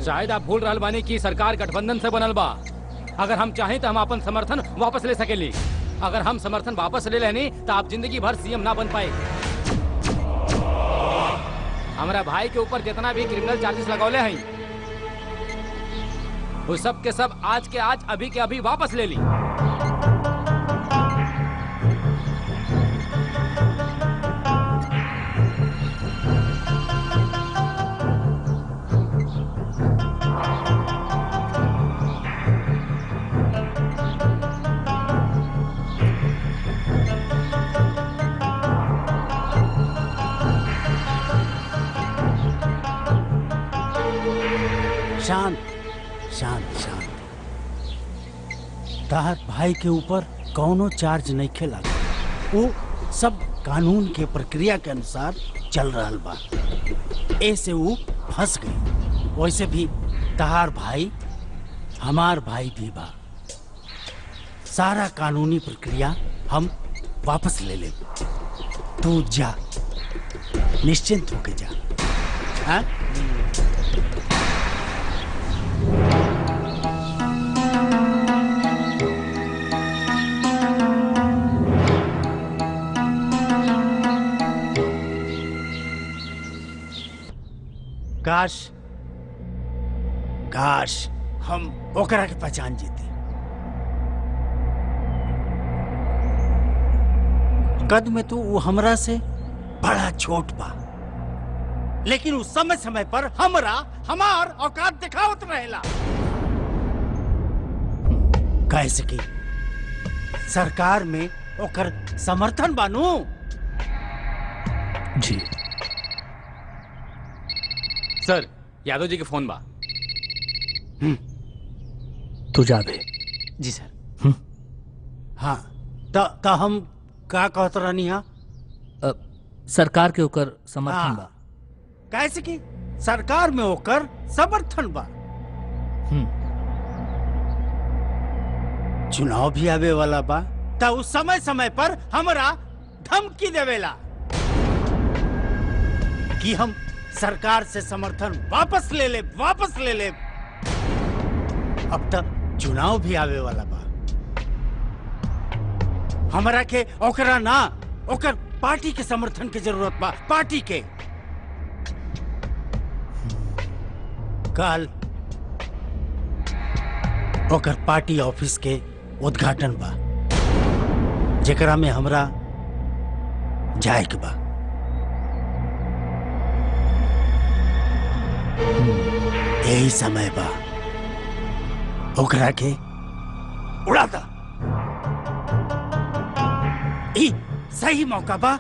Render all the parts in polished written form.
शायद आप भूल रहल बानी कि सरकार गठबंधन से बनल बा। अगर हम चाहें तो हम अपन समर्थन वापस ले सकेली। अगर हम समर्थन वापस ले लेनी तो आप जिंदगी भर सीएम ना बन पाए। हमारा भाई के ऊपर जितना भी क्रिमिनल चार्जेस लगौले हैं वो सब के सब आज के आज अभी के अभी वापस ले ली। शांत शांत शांत। तार भाई के ऊपर कौनो चार्ज नहीं खेला, वो सब कानून के प्रक्रिया के अनुसार चल रहा बा। ऐसे वो फंस गई। वैसे भी तार भाई हमार भाई भी बा। सारा कानूनी प्रक्रिया हम वापस ले ले। तू जा, निश्चिंत होके जा। हाँ? काश काश हम ओकरा के पहचान जीते। कद में तो वो हमरा से बड़ा छोट बा, लेकिन उस समय समय पर हमार औकात दिखावत रहेला। कैसे की सरकार में ओकर समर्थन बानू। जी सर, यादव जी के फोन बा। तू जाबे। जी सर। हाँ तो हम का कहत रहनी? हाँ, सरकार के ओकर समर्थन बा। कैसे की सरकार में ओकर समर्थन बा। चुनाव भी आवे वाला बा, तो उस समय समय पर हमरा धमकी देवेला कि हम सरकार से समर्थन वापस ले ले। अब तक चुनाव भी आवे वाला बा। हमरा के ओकरा ना, ओकर पार्टी के समर्थन की जरूरत बा। पार्टी के कल ओकर पार्टी ऑफिस के उद्घाटन बा, जेकरा में हमरा जाए के बा। यही समय बा, ओकरा के उड़ा दा। ई सही मौका बा,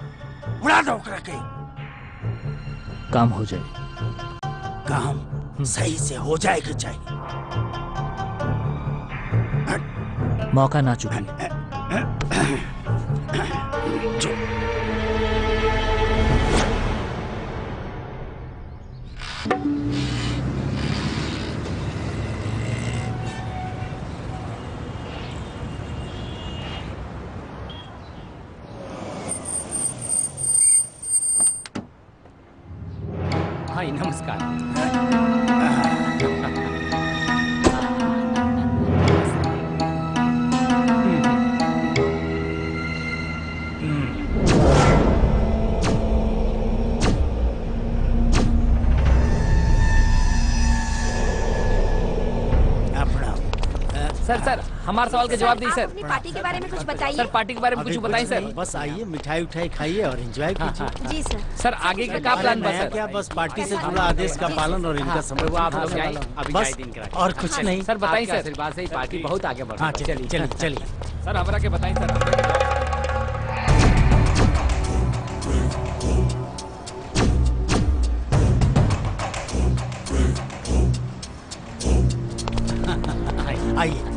उड़ा दो ओकरा के। काम हो जाए। काम सही से हो जाएगा चाहिए। मौका ना चुके। हाँ, नमस्कार। सर हमारे सवाल के जवाब दीजिए सर। अपनी पार्टी के बारे में कुछ बताइए। सर पार्टी के बारे में कुछ बताइए सर। बस आइए, मिठाई उठाई खाइए और एंजॉय कीजिए। जी सर। सर आगे का क्या प्लान बा सर? क्या बस पार्टी से जुड़ा आदेश का पालन और इनका समय वो आप लोग जाइए, अभी बस दिन करा। और कुछ नहीं। सर बताइए आपके सर। आशीर्वाद से ही पार्टी बहुत आगे बढ़ हाँ, रही है। चलिए चलिए। सर हमरा के बताइए सर। आइए।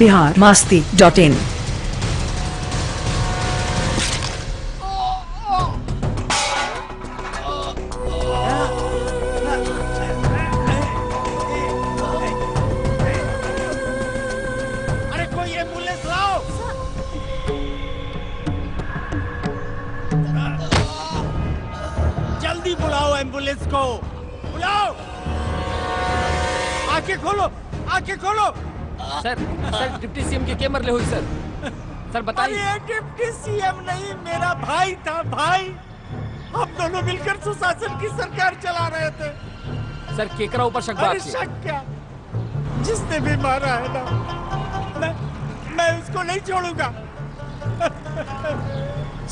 biharmasti.in। अरे कोई एम्बुलेंस लाओ। जल्दी बुलाओ एम्बुलेंस को, बुलाओ। आंखें खोलो, आंखें खोलो। सर सर डिप्टी सीएम के मरले हुई सर। सर बताइए। अरे डिप्टी सीएम नहीं, मेरा भाई था, भाई। हम दोनों मिलकर सुशासन की सरकार चला रहे थे। सर केकरा ऊपर शक बा अरे आपके? शक क्या, जिसने भी मारा है ना, मैं उसको नहीं छोड़ूंगा।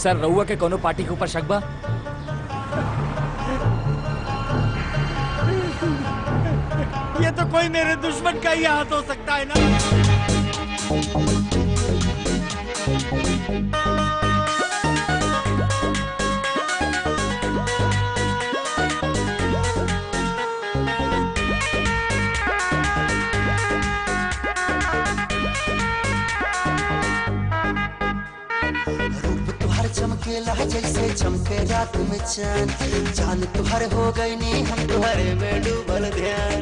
सर रउआ के कोनो पार्टी के ऊपर शक बा? ये तो कोई मेरे दुश्मन का ही हाथ हो सकता है ना। रूप तुहर चमकेला जैसे चमके रात में चांद, जान तुहर हो गई नी हम तुहरे में डूबल ध्यान।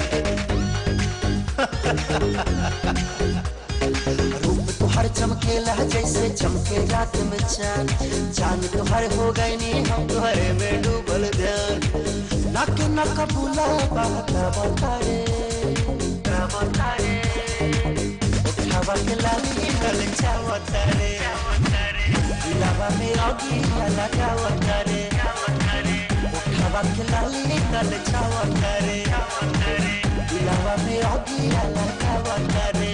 रूप तुहर चमकेला जैसे चमके रात में चांद, जान तुहर हो गई नी हम तुहरे में डूबल ध्यान। नाके नका बुला बाता बतारे, उठावा के लाली गल चावतारे, दिलावा में आगी लगावतारे, उठावा के लाली गल चावतारे, दिलावा में आगी लगावतारे।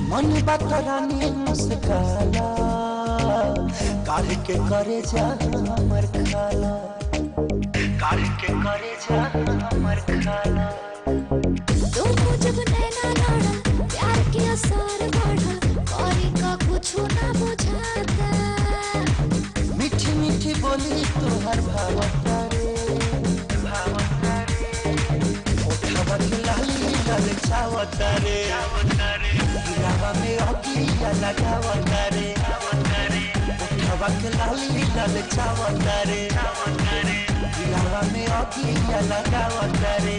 मन बात रानी मुस्काला, काल के करे जा हमर खाला, काल के करे जा हमर खाला। तुमको जब नैना नाड़ा प्यार के असर बढ़ा, कौरी का कुछ ना बुझाता। मीठी मीठी बोली तुहर भावतारे, उठावा के लाली गल चावतारे, दिलावा में आगिया लगावतारे, उठावा के लाली गल चावतारे, दिलावा में आगिया लगावतारे।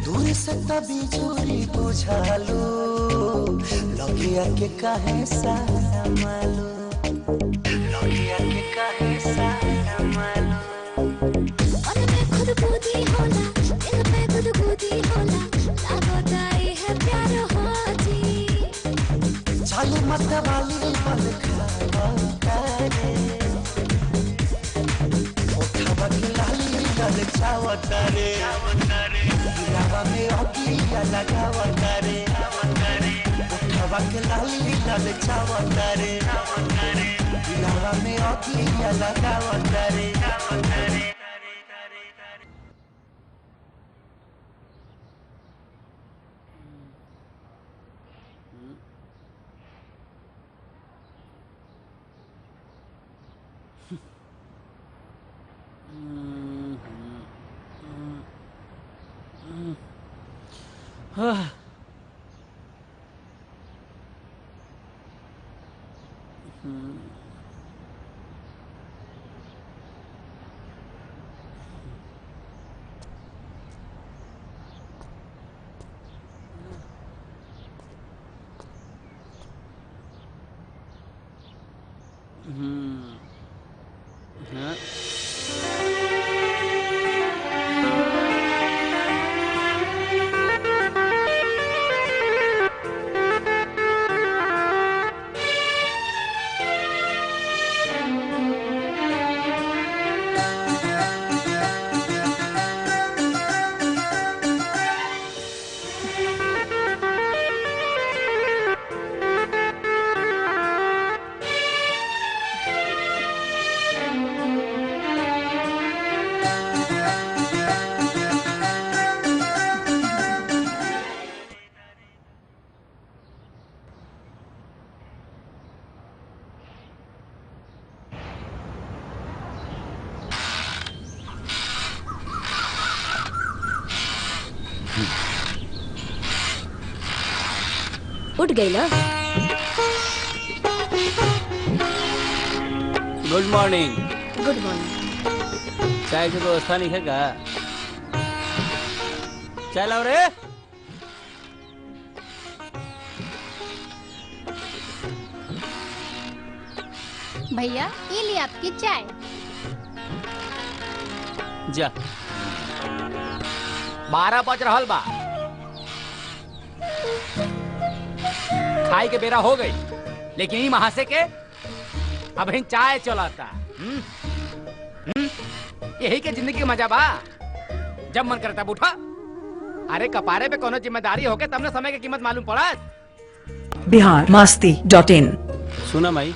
दूर से तभी जोरी बुझालू, लगिया के काहे सारा मालू, लगिया के काहे सारा मालू। मन में खुद बूदी होला, दिल में खुद बूदी होला, लागोता है प्यार होती। चालू मत वाली पल खावा करे, उठावा के लाली गल चावतारे, दिलावा में आगिया लगावतारे, उठावा के लाली गल चावतारे, दिलावा में आगिया लगावतारे। उठ गई ना। Good morning. Good morning. चाय की व्यवस्था नहीं है क्या? चाय लाओ रे। भैया ये ली आपकी चाय। जा 12 बज रहल बा, खाई के बेरा हो गई, लेकिन ई महासे के अब चाय चलाता। यही के जिंदगी के मजा बा, जब मन करता उठा। अरे कपारे पे कोनो जिम्मेदारी होके तब न समय की कीमत मालूम पड़ा। biharmasti.in। सुना माई,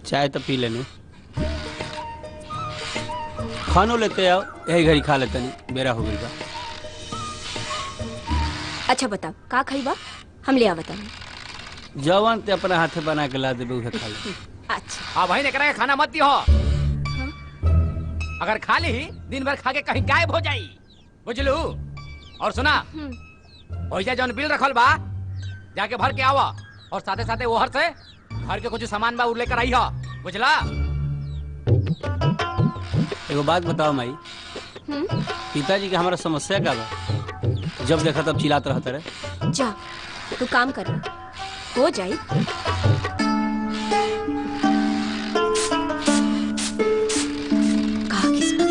चाय तो पी लेने, खानो लेते आओ, यही घड़ी खा लेते नहीं, बेरा हो गई बा। अच्छा बताओ का खाईबा, हम ले आवत। जवान ते अपना हाथे बना के ला देबे, उहे खा ले। अच्छा हाँ भाई नेकरा के खाना मत दियो। अगर खा ली दिन भर खा के कहीं गायब हो जाई, बुझलू। और सुना, ओइजा जौन बिल रखल बा जाके भर के आवा, और साथे साथे ओहर से घर के कुछ सामान बा उ लेकर आई हो, बुझला। एगो बात बताओ माई, पिताजी के हमारा समस्या का बा? जब देखा तब चिल्लाते रहते रहे। जा तू काम कर, हो जाई। कहा किसका?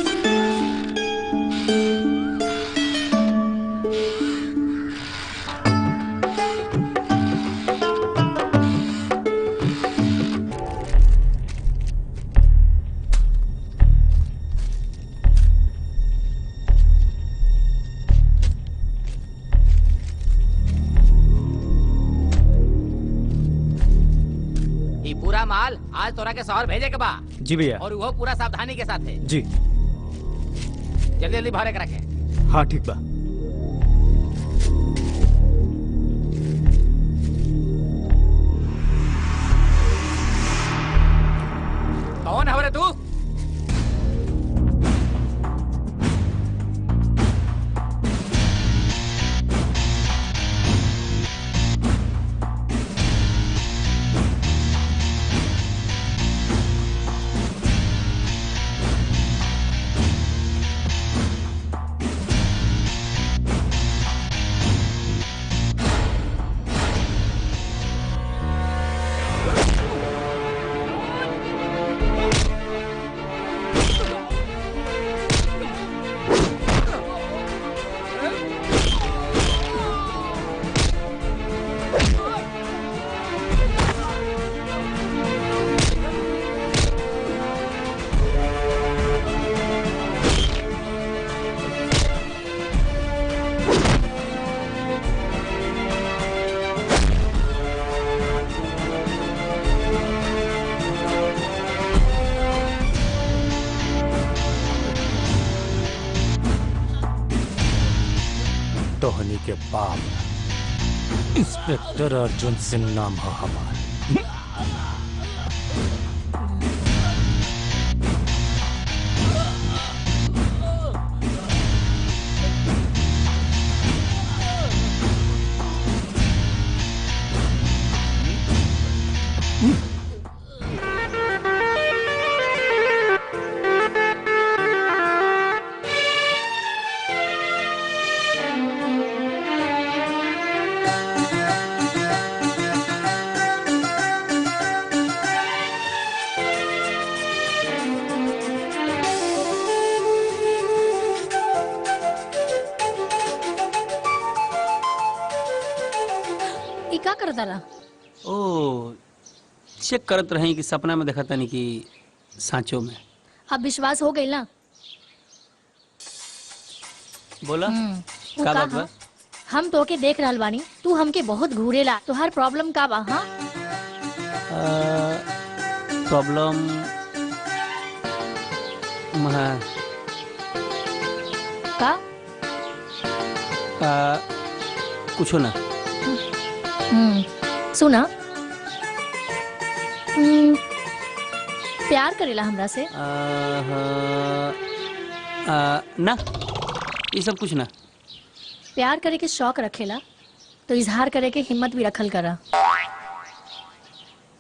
पूरा माल आज तोरा के शहर भेजे के बा। जी भैया। और वो पूरा सावधानी के साथ है। जी जल्दी जल्दी भरे के रखे। हाँ ठीक बा। कौन है रे तू? टोहनी के बाप इंस्पेक्टर अर्जुन सिंह नाम है हमारा। क्या कर दाला? ओ चेक करत रही कि सपना में देखा तनी कि सांचो में। अब विश्वास हो गई ना? बोला वो का का बात बा? हम तो के देख रहल बानी, तू हमके बहुत घूरेला, तो हर प्रॉब्लम का बा? हाँ प्रॉब्लम का? कुछो ना। सुना, प्यार करेला हमरा से? ना, ये सब कुछ ना। प्यार करे के शौक रखेला? तो इजहार करे के हिम्मत भी रखल करा।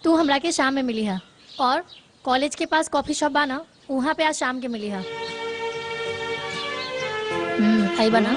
तू हमरा के शाम में मिली है और कॉलेज के पास कॉफी शॉप बा ना, वहाँ पे आज शाम के मिली है। आई बना।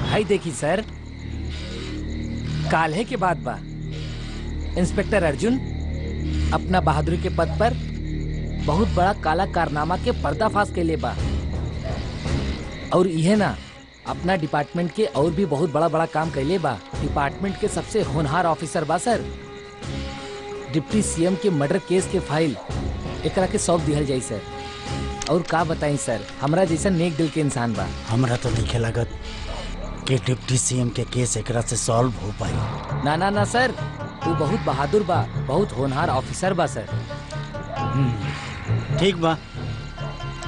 भाई देखी सर, काल्हे के बाद बा इंस्पेक्टर अर्जुन अपना बहादुरी के पद पर बहुत बड़ा काला कारनामा के पर्दाफाश के लिए बा। और यह ना अपना डिपार्टमेंट के और भी बहुत बड़ा बड़ा काम कैले बा। डिपार्टमेंट के सबसे होनहार ऑफिसर बा सर। डिप्टी सीएम के मर्डर केस के फाइल एकरा के सौंप दिहल जाई सर। और का बताई सर, हमरा जैसा नेक दिल के इंसान बा। हमरा तो नहीं लागत कि डिप्टी सीएम के केस एकरा से सॉल्व हो पाई। ना ना ना सर, तू बहुत बहादुर बा, बहुत होनहार ऑफिसर बा सर। ठीक बा,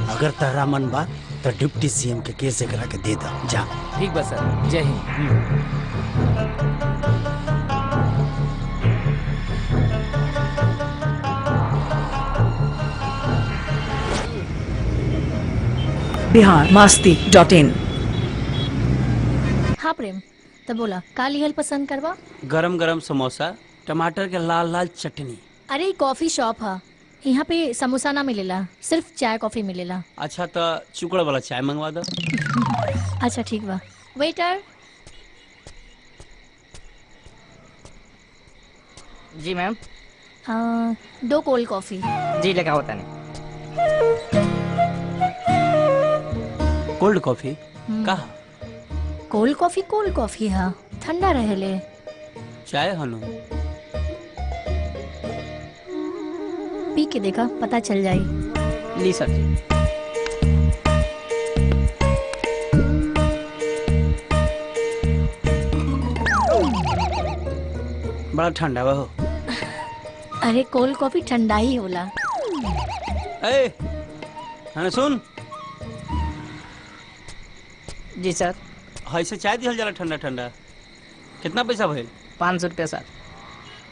अगर तहरा मन बा तो डिप्टी सीएम के केस एकरा के दे दा जा। ठीक बा सर, जय हिंद। biharmasti.in। हाँ प्रेम, तो बोला का लिहल पसंद करवा? गरम गरम समोसा, टमाटर के लाल लाल चटनी। अरे ई कॉफी शॉप है, यहाँ पे समोसा ना मिलेला, सिर्फ चाय कॉफी मिलेला। अच्छा तो चुकड़ वाला चाय मंगवा दो। अच्छा ठीक बा। वेटर। जी मैम। 2 cold coffee. जी लगा होता नहीं। कोल्ड कॉफी का? कोल्ड कॉफी है, ठंडा रहेले। चाय हनु पी के देखा, पता चल जाई। ली सर जी। बड़ा ठंडा बा हो। अरे कोल्ड कॉफी ठंडा ही होला। ए, सुन। जी सर। ऐसे चाय दिहल जाला ठंडा ठंडा। कितना पैसा भइल? 500 रुपया सर।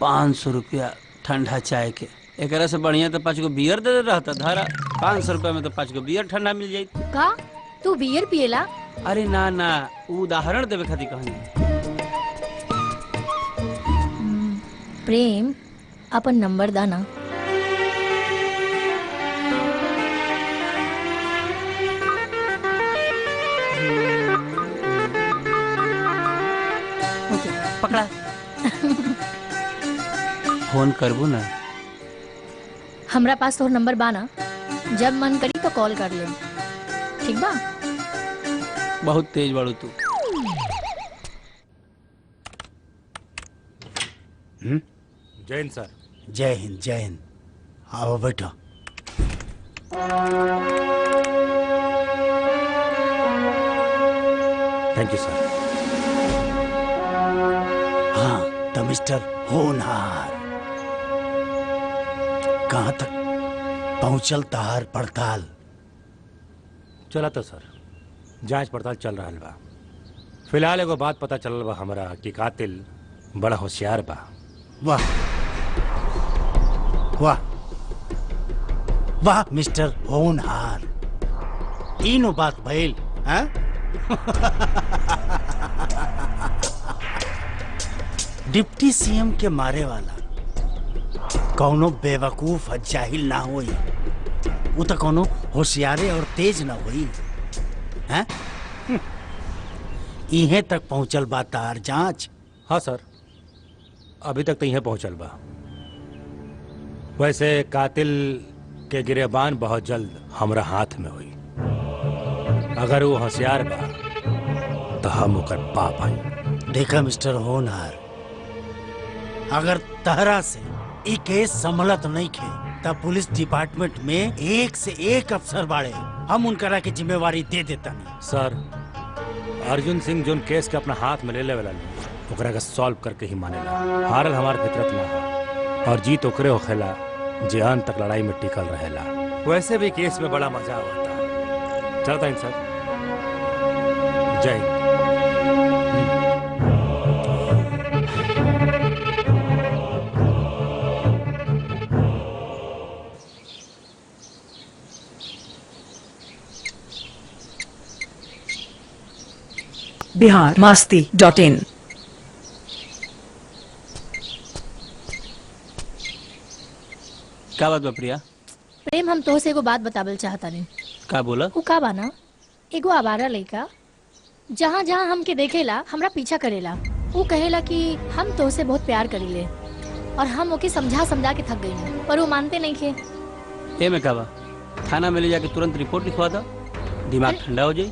500 रुपया ठंडा चाय के? एकरा से बढ़िया तो 5 गो बियर दे रहता धारा। 500 रुपया में तो 5 गो बियर ठंडा मिल जाई। का तू बियर पिएला? अरे ना ना, उदाहरण देवे खातिर कहनी। प्रेम, अपन नंबर दाना। पकड़ा। फोन करबू ना? हमरा पास तोहर नंबर बाना, जब मन करी तो कॉल कर ले। ठीक बा? बहुत तेज बाड़ू तू। जय हिंद सर। जय हिंद जय हिंद। आओ बैठो। थैंक यू सर। हाँ तो मिस्टर होनहार, कहाँ तक पहुंचल तहार पड़ताल? चला तो सर, जांच पड़ताल चल रहा बा। फिलहाल एगो बात पता चलल बा हमरा कि कातिल बड़ा होशियार बा। वाह वाह वाह मिस्टर होनहार, तीनों बात भइल। हाँ? डिप्टी सीएम के मारे वाला कौनो बेवकूफ जाहिल ना होई, वो तो कौनो होशियारे और तेज ना होई। हैं? इहे तक पहुंचल बा तार जांच? हाँ सर, अभी तक तो यहीं पहुंचल बा। वैसे कातिल के गिरेबान बहुत जल्द हमरा हाथ में हुई। अगर वो होशियार बा तो हम ओकर पाप आई। देखा मिस्टर होनहार, अगर तहरा से ई केस संभलत नहीं खे तब पुलिस डिपार्टमेंट में एक से एक अफसर बाड़े, हम उनकरा की जिम्मेवारी दे देता नहीं। सर, अर्जुन सिंह जोन केस के अपना हाथ में ले वाला ओकरा के सॉल्व करके ही मानेला। हारल हमार फितरत ना हो और जीत ओकरे होखेला जे अंत तक लड़ाई में टिकल रहेला। वैसे भी केस में बड़ा मजा आता। चलता इन सर, जय हिंद। biharmasti.in। क्या बात बा प्रिया? प्रेम हम तोहसे एगो बात बतावल चाहता नहीं। का बोला? उ का बाना एगो आवारा लड़का जहाँ जहाँ हमके देखेला हमरा पीछा करेला। उ कहेला कि हम तोहसे बहुत प्यार करीले और हम ओके समझा समझा के थक गई, पर वो मानते नहीं थे। ए में का बा? थाना में ले जाके तुरंत रिपोर्ट लिखवा दो, दिमाग ठंडा हो जाए।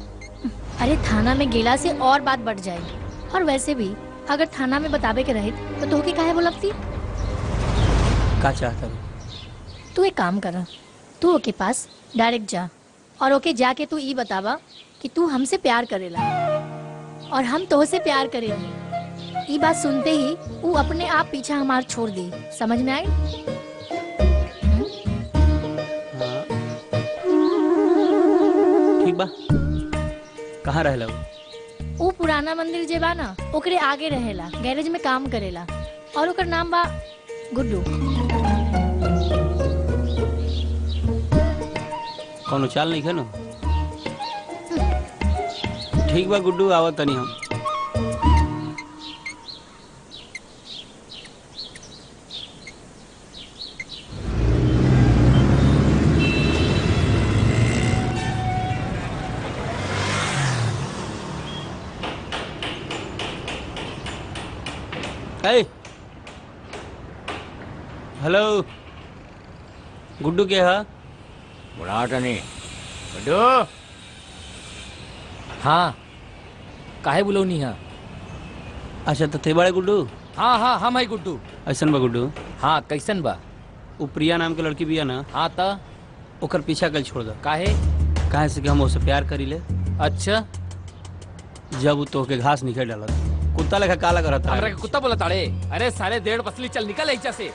अरे थाना में गेला से और बात बढ़ जाए, और वैसे भी अगर थाना में बतावे के रहे तो तोहके काहे बोलती? का चाहता? तू एक काम कर, तू ओके पास डायरेक्ट जा और ओके जाके तू ई बतावा कि तू हमसे प्यार करेला और हम तोहसे प्यार करेली। ई बात सुनते ही वो अपने आप पीछा हमार छोड़ दी। समझ में आई? ठीक बा। कहाँ रहेला वो पुराना मंदिर जे बा ना ओकरे आगे रहेला, गैरेज में काम करेला और ओकर नाम बा गुड्डू। कौनो चाल नहीं है ना? ठीक बा गुड्डू, आवत तनी हम। हेलो, गुड्डू के है? बुलाटनी गुड्डू। हाँ, काहे बुलौनी है? अच्छा तो थे बड़े गुड्डू? हाँ हाँ हम है गुड्डू। ऐसन बा गुड्डू? हाँ कैसन बा? वो प्रिया नाम के लड़की बिया ना? हाँ ता ओकर पीछा कल छोड़ दो। काहे? काहे से कि हम उससे प्यार करी ले। अच्छा, जब वो तो के घास निकल डाला कुत्ता लेखा काला करत था। हमरा के कुत्ता बोला ताड़े? अरे साले 1.5 पसली, चल निकल ऐचा से।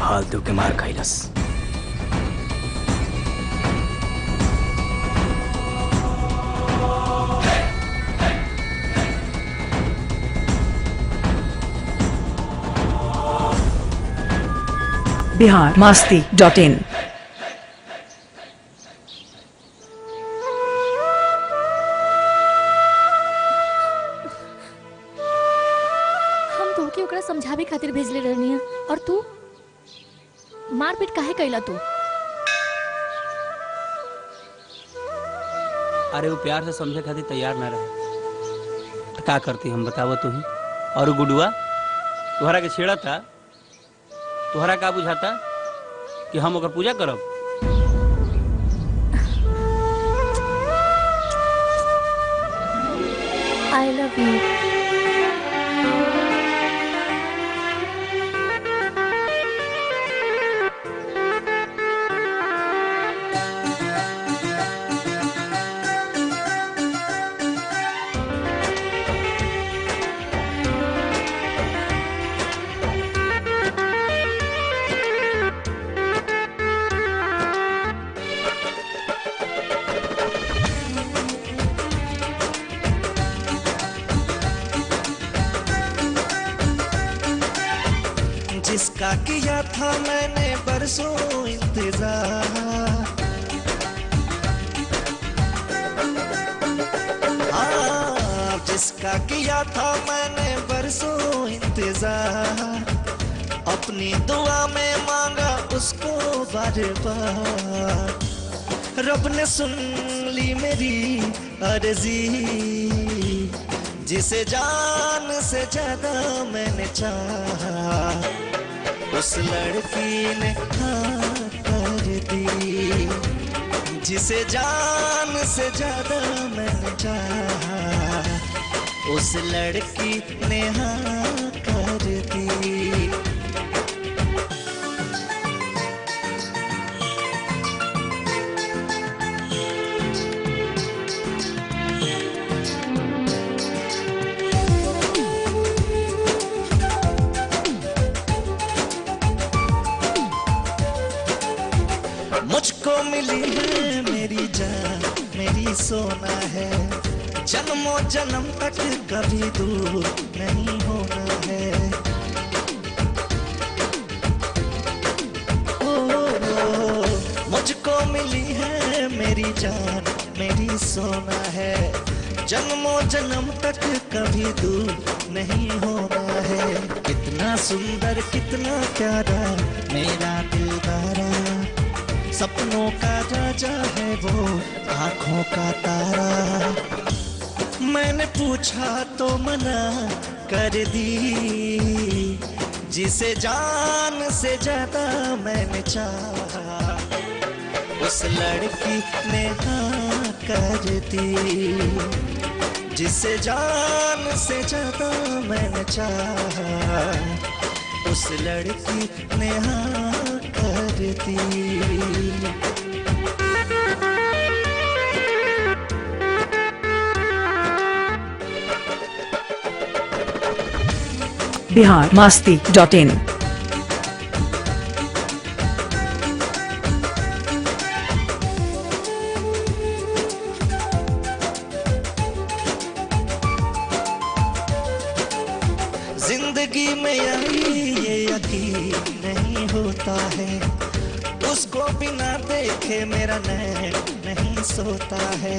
फालतू के मार खाइलस। biharmasti.in। हम तोहके ओकरा समझावे खातिर भेजले रहनी है और तू मारपीट काहे कैला तू? अरे वो प्यार से समझे खातिर तैयार ना रहे तो का करती हम बतावो तू ही। और वो गुडुआ तुहरा के छेड़ा था, तुहरा का बुझाता कि हम ओकर पूजा करब? I love you. जिसका किया था मैंने बरसों इंतजार, हाँ जिसका किया था मैंने बरसों इंतजार, अपनी दुआ में मांगा उसको बार बार, रब ने सुन ली मेरी अर्जी, जिसे जान से ज्यादा मैंने चाहा, उस लड़की ने हाँ कर दी, जिसे जान से ज्यादा मैंने चाहा, उस लड़की ने हाँ कर दी। मुझको मिली है मेरी जान मेरी सोना है, जन्मों जन्म तक कभी दूर नहीं होना है। मुझको मिली है मेरी जान मेरी सोना है, जन्मों जन्म तक कभी दूर नहीं होना है। कितना सुंदर कितना प्यारा मेरा दिलदारा, सपनों का राजा है वो आँखों का तारा, मैंने पूछा तो मना कर दी, जिसे जान से ज्यादा मैंने चाहा, उस लड़की ने हाँ कर दी, जिसे जान से ज्यादा मैंने चाहा, उस लड़की ने हाँ कर दी। biharmasti.in। जिंदगी में ये यकीन नहीं होता है, उसको बिना देखे मेरा नैन नहीं सोता है।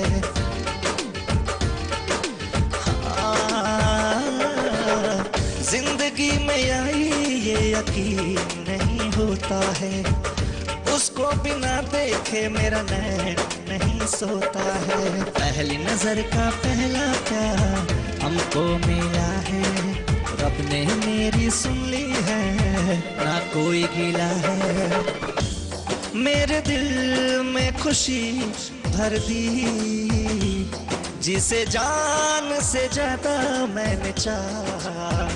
जिंदगी में ये यकीन नहीं होता है, उसको बिना देखे मेरा नैन नहीं सोता है। पहली नजर का पहला प्यार हमको मिला है, रब ने मेरी सुन ली है ना कोई गिला है, मेरे दिल में खुशी भर दी, जिसे जान से ज्यादा मैंने चाहा,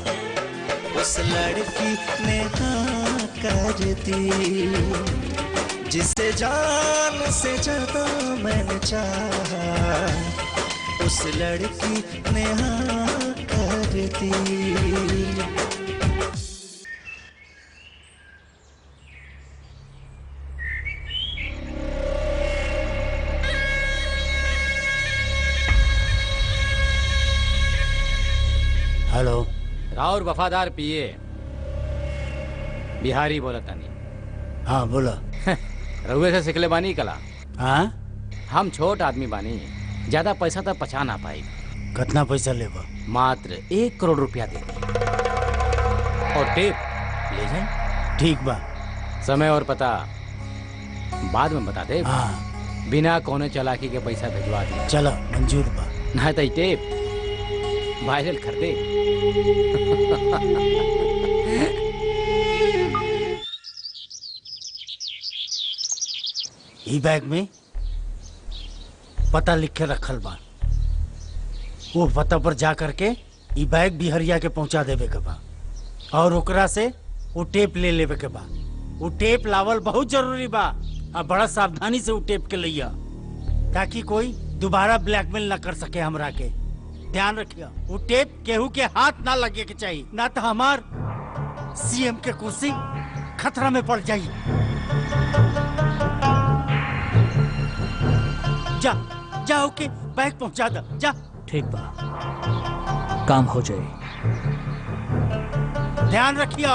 उस लड़की ने हाँ कर दी, जिसे जान से ज्यादा मैंने चाहा, उस लड़की ने हाँ कर दी। हेलो, राउर वफादार पिए बिहारी बोला तानी। हाँ बोला। रहुए से सिखले बानी कला। हाँ हम छोट आदमी बानी, ज्यादा पैसा तो पचा ना पाई। कितना पैसा लेबा? मात्र 1 करोड़ रुपया दे और टेप ले जाए। ठीक बा। समय और पता बाद में बता दे। हाँ। बिना कोने चालाकी के पैसा भिजवा दे। चलो मंजूर बा। ना तो टेप वायरल कर दे। ई बैग में पता लिख के रखल बा, वो पता पर जा करके ई बैग बिहरिया के पहुंचा देवे के बा, और ओकरा से वो टेप ले लेवे के बा। वो टेप लावल बहुत जरूरी बा, और बड़ा सावधानी से वो टेप के लिया, ताकि कोई दोबारा ब्लैकमेल ना कर सके हमरा के। ध्यान रखिए, वो टेप केहू के हाथ ना लगे के चाहिए, ना तो हमार सीएम के कुर्सी खतरा में पड़ जाई। जा जाओ के बैग पहुंचा दो, जा। ठीक बा, काम हो जाए। ध्यान रखिए।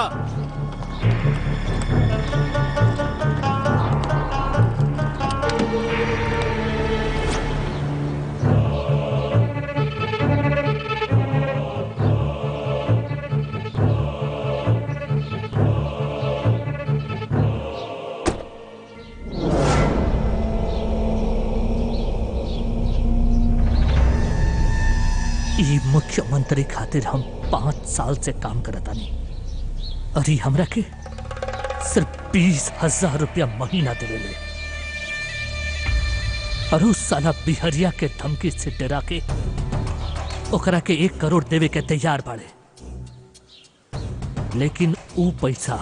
मुख्यमंत्री खातिर हम 5 साल से काम करतानी और हमरा के सिर्फ 20,000 रुपया महीना देवेले और उस साला बिहरिया के धमकी से डरा के ओकरा के 1 करोड़ देवे के तैयार बाड़े। लेकिन ऊ पैसा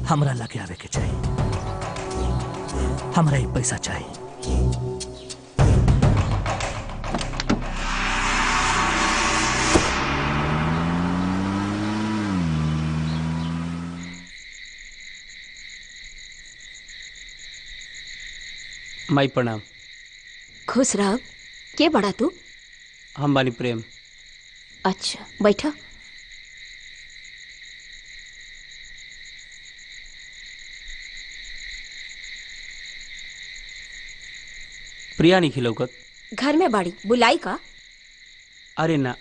हमरा लगे आवे के चाहिए। हमरा ही पैसा चाहिए। माई प्रणाम। खुश रह। के बड़ा तू? हम बानी प्रेम। अच्छा बैठा। प्रिया नहीं खिलौकत? घर में बाड़ी, बुलाई का? अरे ना,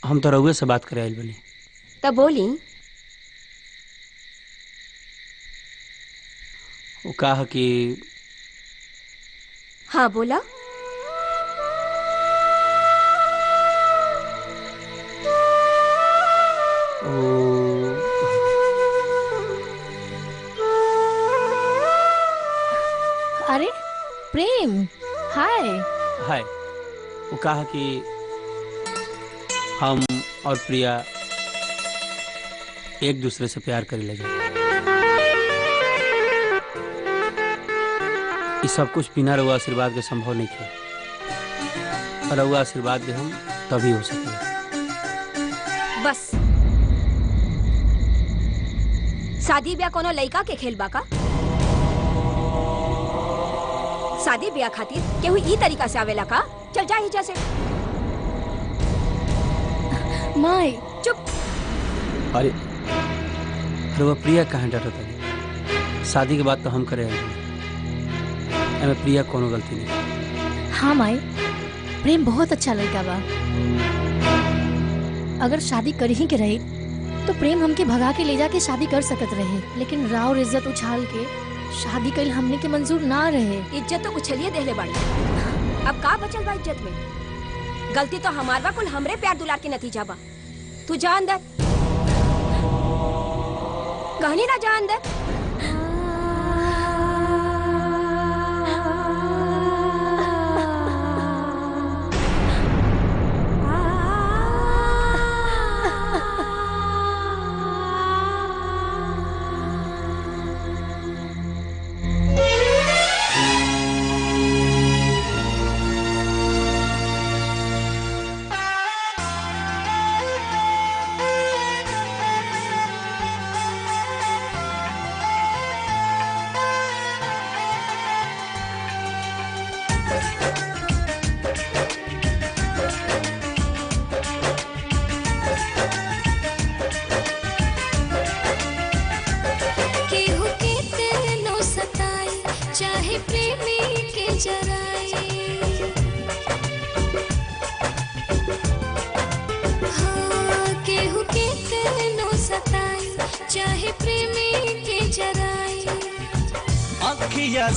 हम तो रउए से बात करे आइल बनी। तब बोली। वो कहा कि हाँ बोला। अरे प्रेम, हाय। हाय। वो कहा कि हम और प्रिया एक दूसरे से प्यार करे लगे। ये सब कुछ बिना रउआ आशीर्वाद के संभव नहीं किया। रउआ आशीर्वाद दे हम तभी हो सके। बस शादी ब्याह कोनो लड़का के खेल बाका? शादी ब्याह खातिर केहू ई तरीका से आवेला का? चल जा ही जैसे। माई चुप। अरे रउआ प्रिया कहाँ डरत है? शादी के बाद तो हम करे हैं। एमे प्रिया कोनो गलती नहीं। हाँ माई, प्रेम बहुत अच्छा लड़का बा। अगर शादी कर ही के रही तो प्रेम हमके भगा के ले जाके शादी कर सकत रहे, लेकिन राव इज्जत उछाल के शादी कल हमने के मंजूर ना रहे। इज्जत तो उछलिए देहले बाड़ी। अब का बचल बा इज्जत में? गलती तो हमार बा, कुल हमरे प्यार दुलार के नतीजा बा। तू जा अंदर। कहनी ना जा अंदर।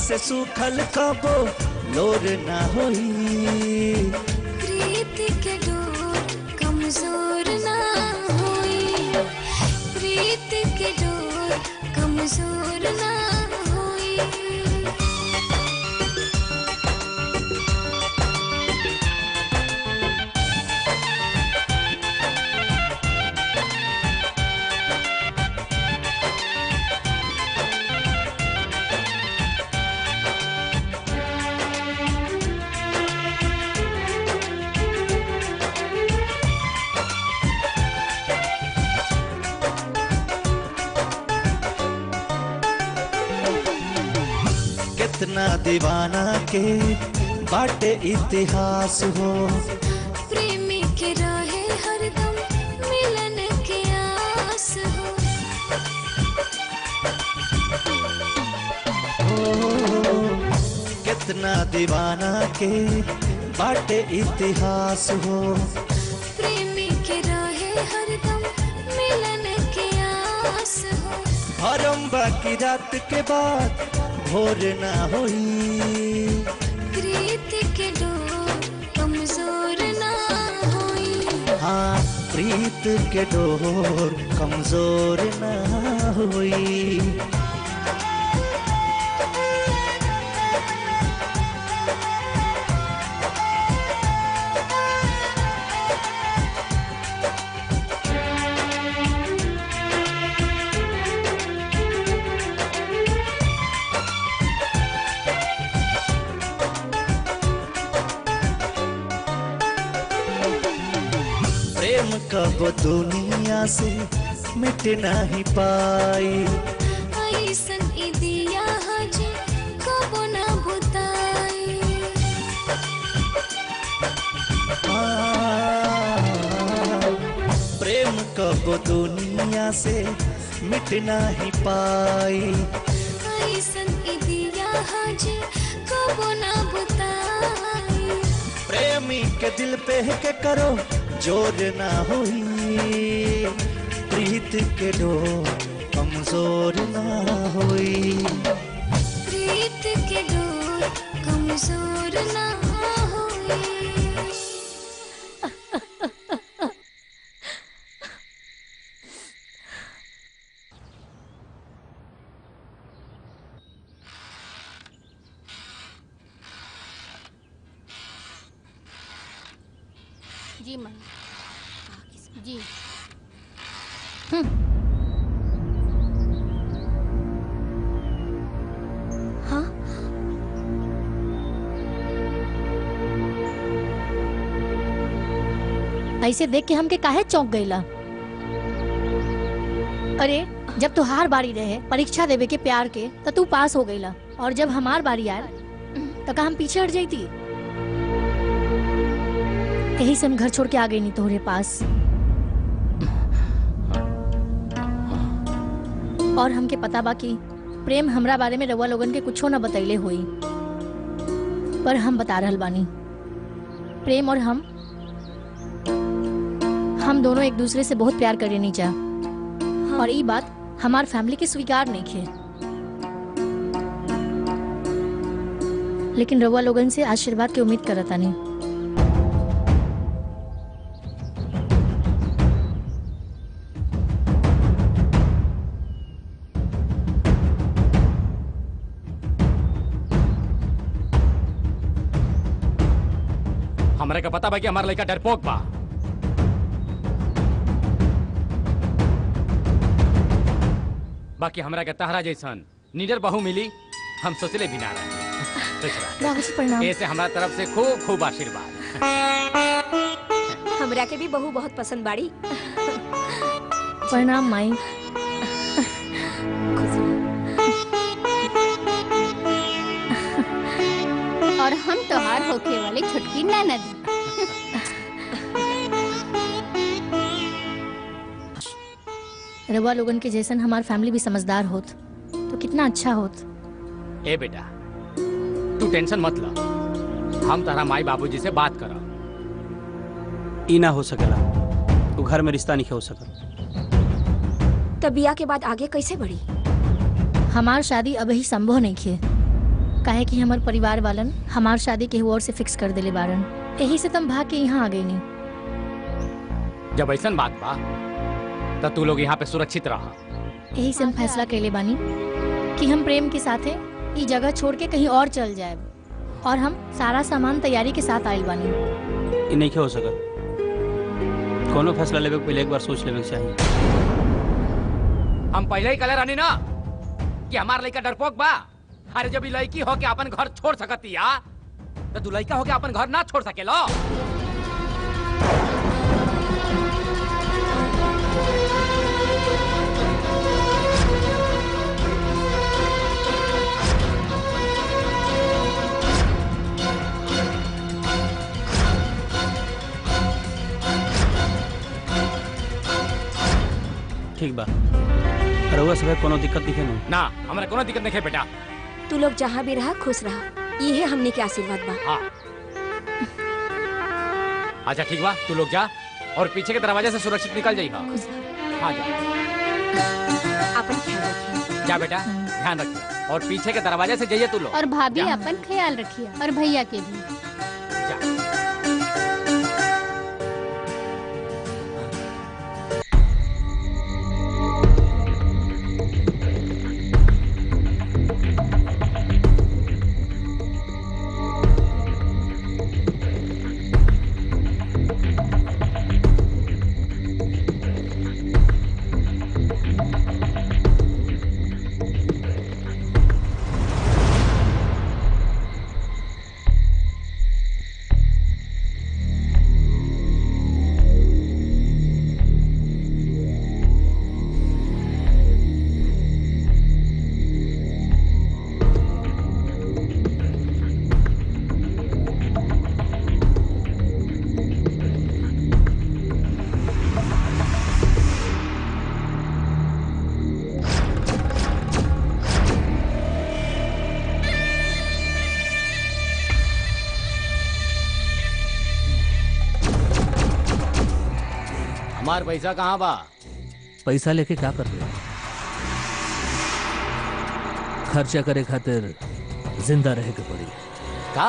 से सूखल कबो लोर ना होई। प्रीति के डोर कमजोर ना होई। प्रीति के डोर कमजोर ना होई। कितना दीवाना के बाटे इतिहास हो। प्रेमी के रहे हरदम मिलन के आस हो। कितना दीवाना के बाटे इतिहास हो। प्रेमी के रहे हरदम मिलन के आस हो। भरम बाकी रात के बाद भोर ना होई। प्रीति के डोर प्रीत के डोर कमजोर ना हुई। प्रेम कब दुनिया से मिट नहीं पाई। ऐसन ई दिया हजे कबो ना बुताई। प्रेम कब दुनिया से मिट नहीं पाई। ऐसन ई दिया हजे कबो ना बुताई। प्रेमी के दिल पे के करो जोर ना हुई। प्रीत के डोर कमजोर ना हुई। प्रीत के डोर कमजोर ना हुई। जी माँ जी। हाँ ऐसे देख के हमके काहे चौंक गईला? अरे जब तुहार बारी रहे परीक्षा देवे के प्यार के तो तू पास हो गईला, और जब हमार बारी आए तो का हम पीछे हट जाती? यही से हम घर छोड़ के आ गई नहीं तोहरे पास। और हमके पता बा कि प्रेम हमरा बारे में रउआ लोगन के कुछो न बतैले हुई, पर हम बता रहल बानी। प्रेम और हम दोनों एक दूसरे से बहुत प्यार करे नहीं जा। हाँ। और ये बात हमार फैमिली के स्वीकार नहीं खे, लेकिन रउआ लोगन से आशीर्वाद के उम्मीद करता नहीं। हमरे का पता बा कि हमारा लड़का डरपोक बा। बाकी हमरा के तहरा जैसन निडर बहू मिली हम सोचले भी ना रहे। प्रणाम। ऐसे हमारा तरफ से खूब खूब आशीर्वाद। हमरा के भी बहू बहुत पसंद बाड़ी। प्रणाम माई। और हम त्योहार होके वाले छुटकी ननद। रवा लोगन के जैसन हमार फैमिली भी समझदार होत तो कितना अच्छा होत। ए बेटा तू टेंशन मत ला, हम तारा माई बाबूजी से बात करा। ई ना हो सकेला, तू घर में रिश्ता नहीं हो सकल। तब बिया के बाद आगे कैसे बढ़ी? हमार शादी अब ही संभव नहीं खे, काहे कि हमार परिवार वालन हमार शादी के और से फिक्स कर देले बारन। यही से तुम भाग के यहाँ आ गई नहीं। जब ऐसन बात बा तो तू लोग यहाँ पे सुरक्षित रहा। यही से हम फैसला कैले बानी कि हम प्रेम के साथे ये जगह छोड़ के कहीं और चल जाए, और हम सारा सामान तैयारी के साथ आयल बानी। ई नहीं हो सकल, कोनो फैसला लेवे के पहले एक बार सोच लेवे के चाहिए। हम पहले ही कलर आनी ना कि हमार लड़का डरपोक बा। अरे जब लड़की हो के अपन घर छोड़ सकती या तो तू लड़का हो के अपन घर ना छोड़ सकेलो। ठीक बा, रउआ सब कोनो दिक्कत दिखे नहीं ना? हमरा कोनो दिक्कत नहीं है बेटा। तू लोग जहाँ भी रहा खुश रहा, ये है हमने के आशीर्वाद बा। हाँ। अच्छा ठीक बा, तू लोग जा और पीछे के दरवाजे से सुरक्षित निकल जाइएगा। हाँ जा। अपन ख्याल रखिए। जा बेटा, ध्यान रखिए और पीछे के दरवाजे से जाइए तू लोग। और भाभी अपन ख्याल रखिए, और भैया के भी। हमार पैसा कहाँ बा? पैसा लेके क्या कर रहे? खर्चा करे खातिर जिंदा रहे के पड़ी। का?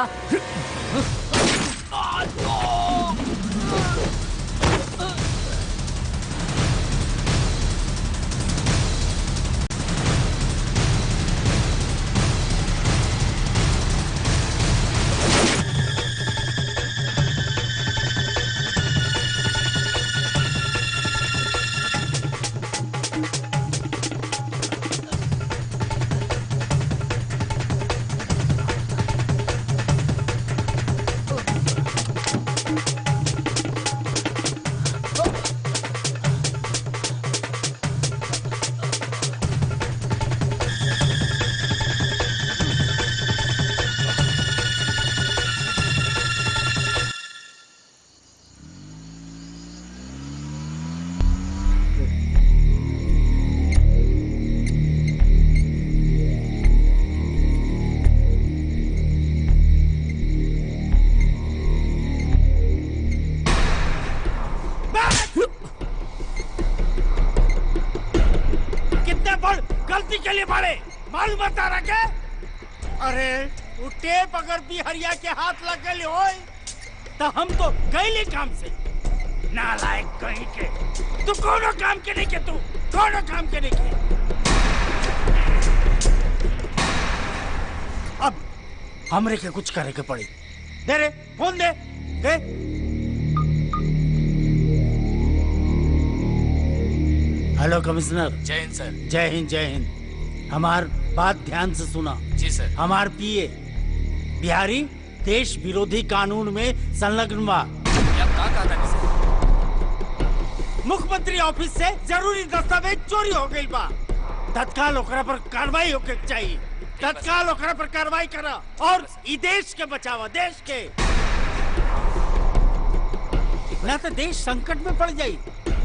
गलती के लिए मारे मालूम बता रहा के? अरे वो टेप अगर भी हरिया के हाथ लग गए हो तो हम तो गए काम से। नालायक कहीं के तू कोनो काम के नहीं के, तू कोनो काम के नहीं के। अब हमरे के कुछ करे के पड़ी। दे रे फोन दे, दे। Hello commissioner. जय हिंद सर। जय हिंद जय हिंद। हमार बात ध्यान से सुना। जी सर। हमार पीए बिहारी देश विरोधी कानून में संलग्न बा। मुख्यमंत्री ऑफिस से जरूरी दस्तावेज चोरी हो गई बा। तत्काल ओकरा पर कार्रवाई होके चाहिए। तत्काल ओकरा पर कार्रवाई करा और ई देश के बचावा, देश के। ना तो देश संकट में पड़ जाई।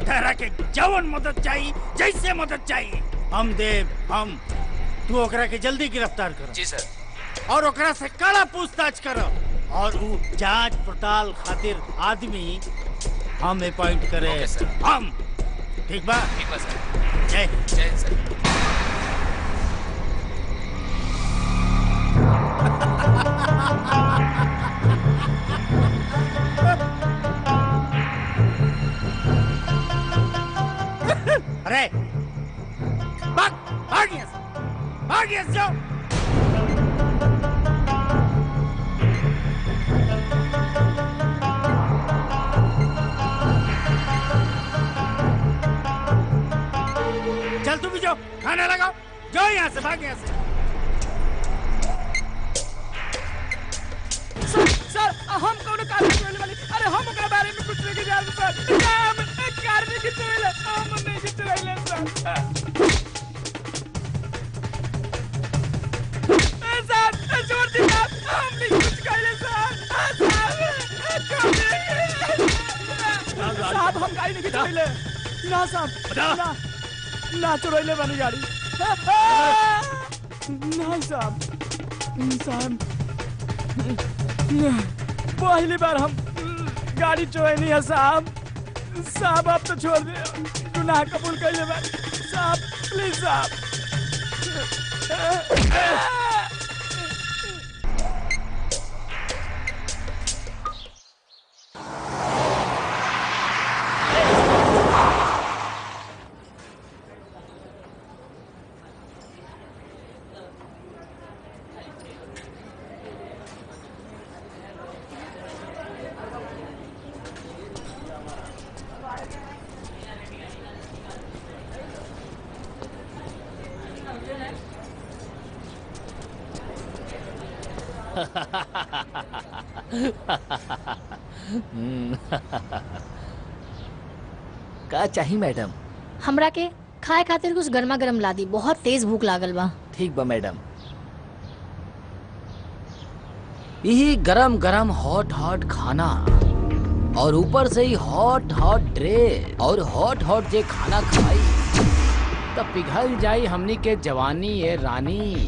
ठहरा के जवन मदद चाहिए, जैसे मदद चाहिए हम देव, हम। तू ओकरा के जल्दी गिरफ्तार कर। जी सर। और ओकरा से कड़ा पूछताछ करो और वो जांच पड़ताल खातिर आदमी हम अपॉइंट करे। हम ठीक बा? ठीक बा सर। जय जय सर। अरे भाग भाग यहाँ से, भाग यहाँ से जाओ। चल तू भी जाओ, खाना लगाओ, जाओ यहाँ से, भाग यहाँ से। सर हम कौन कार चोरी वाली? अरे हम ओकरा बारे में कुछ नहीं जानते सर। हम कार में की चोरी ले, हम नहीं की चोरी ले सर। सर छोड़ दी सर, हम नहीं कुछ कहले सर। छोड़ दी साहब, हम गाड़ी नहीं चोरी ले। ना साहब, ना ना चोरी ले वाली गाड़ी। नहीं साहब, साहब पहली बार हम गाड़ी चोरी नहीं है साहब। साहब आप तो छोड़ दे, गुनाह कबूल कर ले साहब, प्लीज साहब। का चाहिए मैडम? हमरा के खाए खातिर कुछ गर्मा गर्म ला दी, बहुत तेज भूख लागल बा। ठीक बा मैडम। यही गरम गरम हॉट हॉट खाना और ऊपर से ही हॉट हॉट ड्रेस और हॉट हॉट जे खाना खाई तब पिघल जाई हमनी के जवानी ये रानी।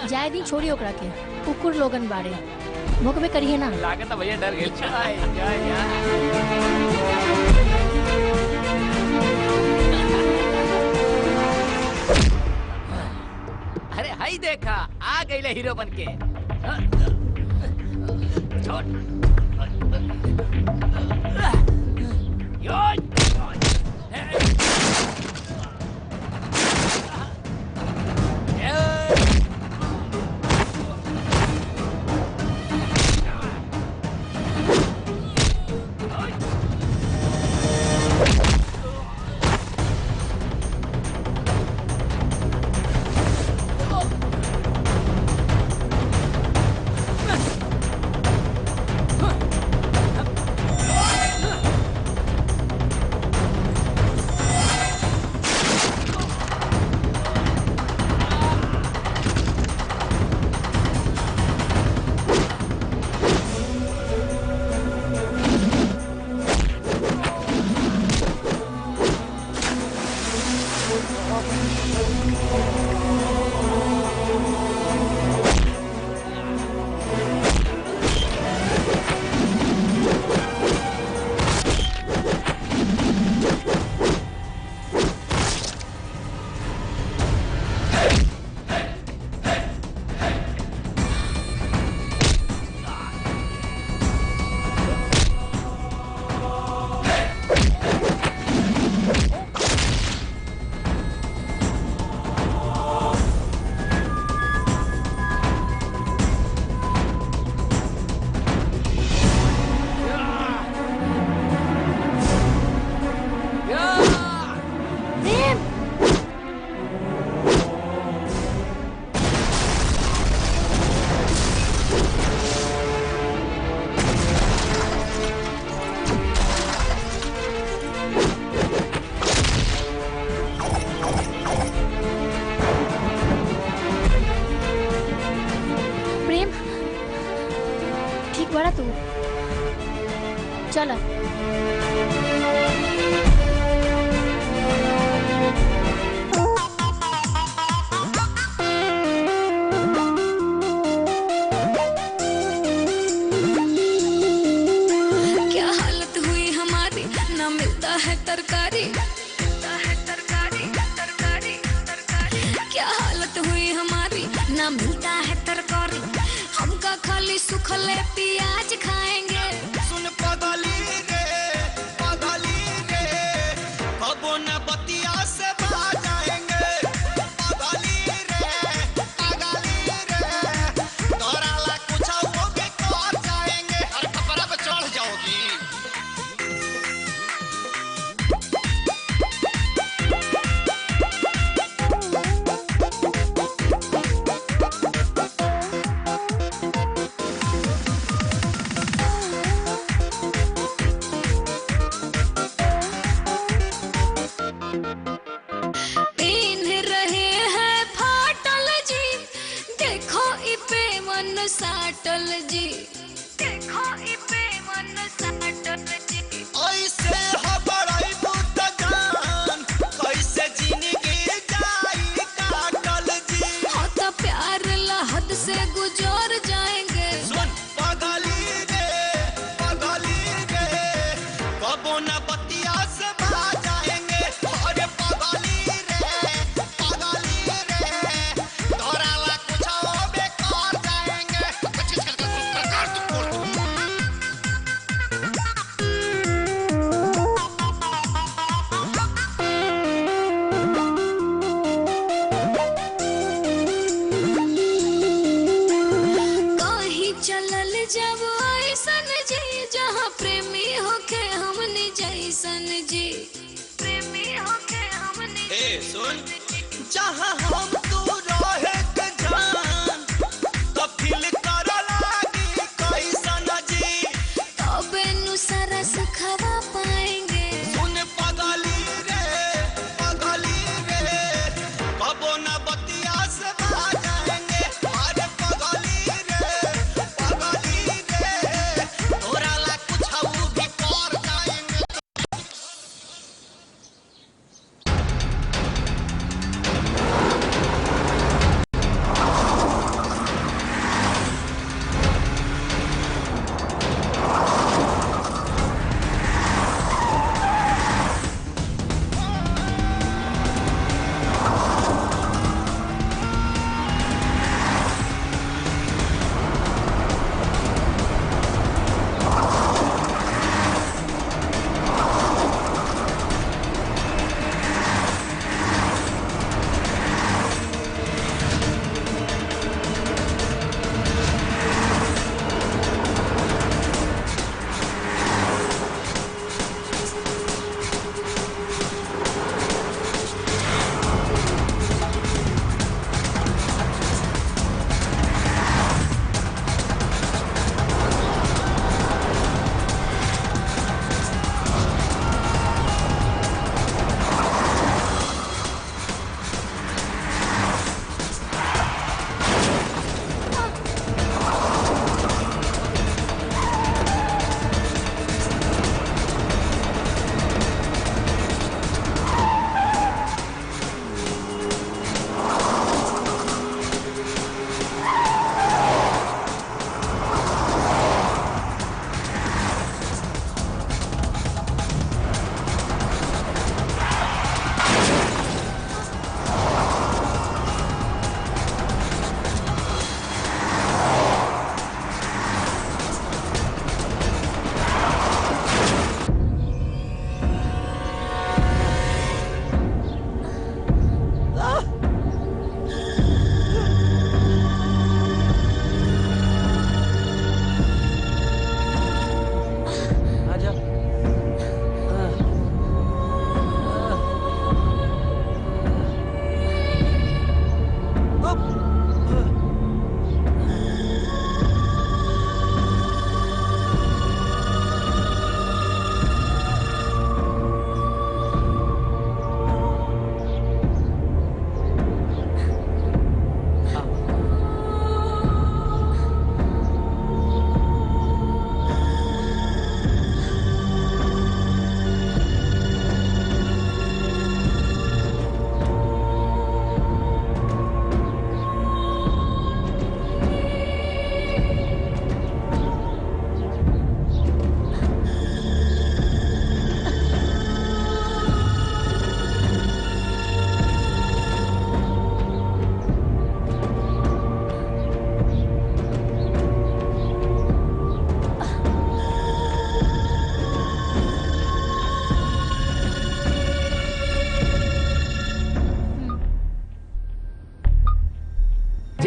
जाए दी छोड़ी ओकरा के कुकुर लोगन बाड़े भोकबे करिए ना। लागत है भैया डर गेल अरे हाई देखा आ गई हीरो बन के। छोड़ बड़ा तू चल। क्या हालत हुई हमारी, ना मिलता है तरकारी, क्या हालत हुई हमारी, ना मिलता है तरकारी, हमका खाली सुखले प्याज खाएंगे। सुन पगली रे कबो न बतिया से बाहर जाएंगे। पगली रे तोरा ला कुछ हो के कर जाएंगे। अरे खपरा पे चढ़ जाओगी। साटल जी देखो इपे मन साटल जी ऐसे हबड़ाई बुत जान कैसे जिंदगी जाई काटल जी। हो तो प्यार लहद से गुजर जाएंगे। सुन पगली रे कबो न बतिया से बाहर जाएंगे। अरे पगली रे तोरा ला कुछ हो बेकार जाएंगे। कहीं चलल जब ऐसन जी जहाँ प्रेमी होके हमने जैसन जी, प्रेमी होके हमने। ए सुन जहाँ हम तू रहे के जान तो फील कर लागी कैसन जी। तबे नु सारा सुखवा पाएंगे। सुन पगली रे कबो न बतिया से बाहर जाएंगे। अरे पगली रे तोरा ला कुछ हो भी कर जाएंगे।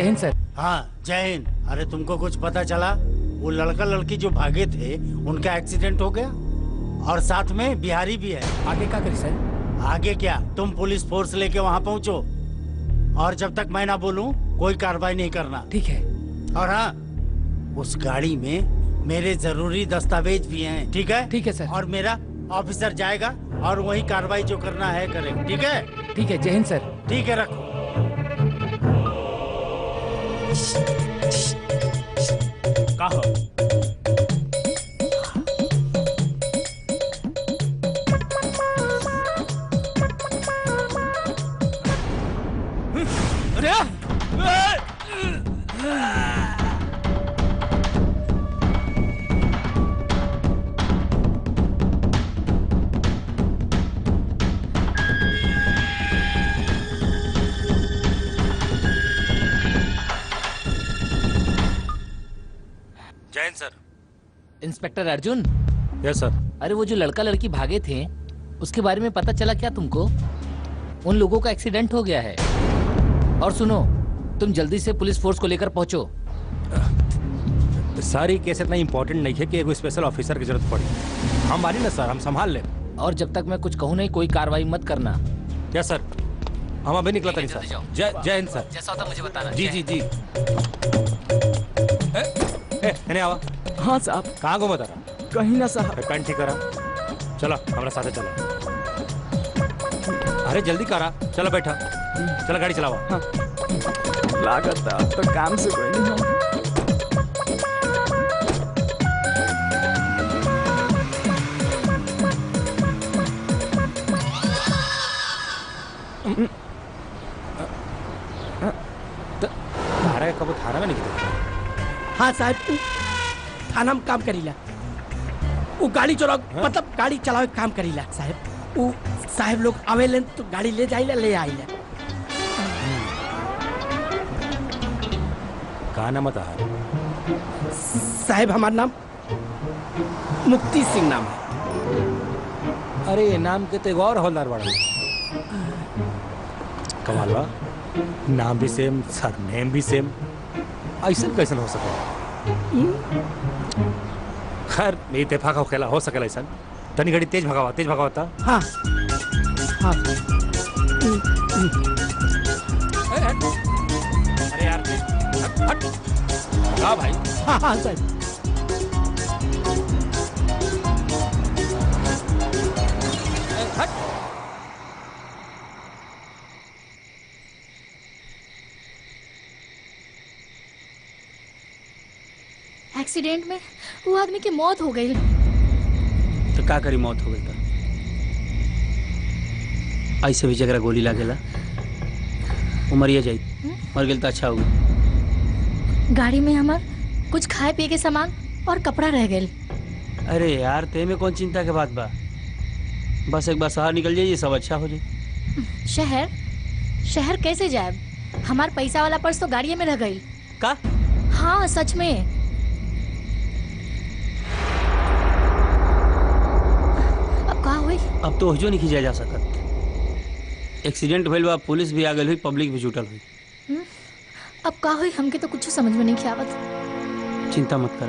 हिंद सर। हाँ जय हिंद। अरे तुमको कुछ पता चला? वो लड़का लड़की जो भागे थे उनका एक्सीडेंट हो गया और साथ में बिहारी भी है। आगे क्या करी सर? आगे क्या, तुम पुलिस फोर्स लेके वहाँ पहुँचो और जब तक मैं ना बोलूँ कोई कार्रवाई नहीं करना। ठीक है। और हाँ, उस गाड़ी में मेरे जरूरी दस्तावेज भी हैं। ठीक है? ठीक है सर। और मेरा ऑफिसर जाएगा और वही कार्रवाई जो करना है करेगा। ठीक है? ठीक है, जय हिंद सर। ठीक है, रखो। कहा जैन सर। इंस्पेक्टर अर्जुन। यस सर। अरे वो जो लड़का लड़की भागे थे उसके बारे में पता चला क्या तुमको? उन लोगों का एक्सीडेंट हो गया है। और सुनो, तुम जल्दी से पुलिस फोर्स को लेकर पहुंचो। सारी केस इतना इम्पोर्टेंट नहीं है कि एक स्पेशल ऑफिसर की जरूरत पड़ी। हम मानी ना सर, हम संभाल ले। और जब तक मैं कुछ कहूँ नहीं कोई कार्रवाई मत करना। यस सर। हम अभी निकला था सर। जय हिंद सर। जैसा होता मुझे बताना। जी जी जी। नहीं आवा। हाँ साहब। कहाँ घूमा तारा? कहीं ना साहब। पैंट ठीक करा। चलो हमारे साथ चलो। अरे जल्दी करा। चलो बैठा। चलो गाड़ी चलावा। हाँ। लागत तो काम से कोई नहीं हो। थारा कब थाना में नहीं गए? हाँ साहब, थाना में काम करीला। वो गाड़ी चला मतलब गाड़ी चलावे काम करीला साहब। वो साहब लोग आवेलन तो गाड़ी ले जाइला ले आइला। कहाँ नाम बता? साहब हमारा नाम मुक्ति सिंह नाम है। अरे नाम के तो और हौलदार बड़ा कमाल बा। नाम भी सेम, सरनेम भी सेम। ऐसा कैसे हो सके? खैर इत्तेफाक हो सकेला ऐसा। तनी घड़ी तेज भगावा था। हाँ हाँ। अरे यार हट भगा भाई। हाँ हाँ साहब। हट। एक्सीडेंट में वो आदमी की मौत हो गई। तो का करी, मौत हो गई था। ऐसे भी जगह गोली लागेला उमरिया जाई। मर गई तो अच्छा होगा। गाड़ी में हमार कुछ खाए पिए के सामान और कपड़ा रह गए। अरे यार ते में कौन चिंता के बात बा। बस एक बार शहर निकल जाइए, सब अच्छा हो जाए। शहर कैसे जाए? हमार पैसा वाला पर्स तो गाड़ी में रह गई। का? हाँ सच में। अब तो हजो नहीं खिंचा जा सकत। एक्सीडेंट भइल बा, पुलिस भी आ गई हुई, पब्लिक भी जुटल हुई। अब का हुई हमके तो कुछ समझ में नहीं आवत। चिंता मत कर।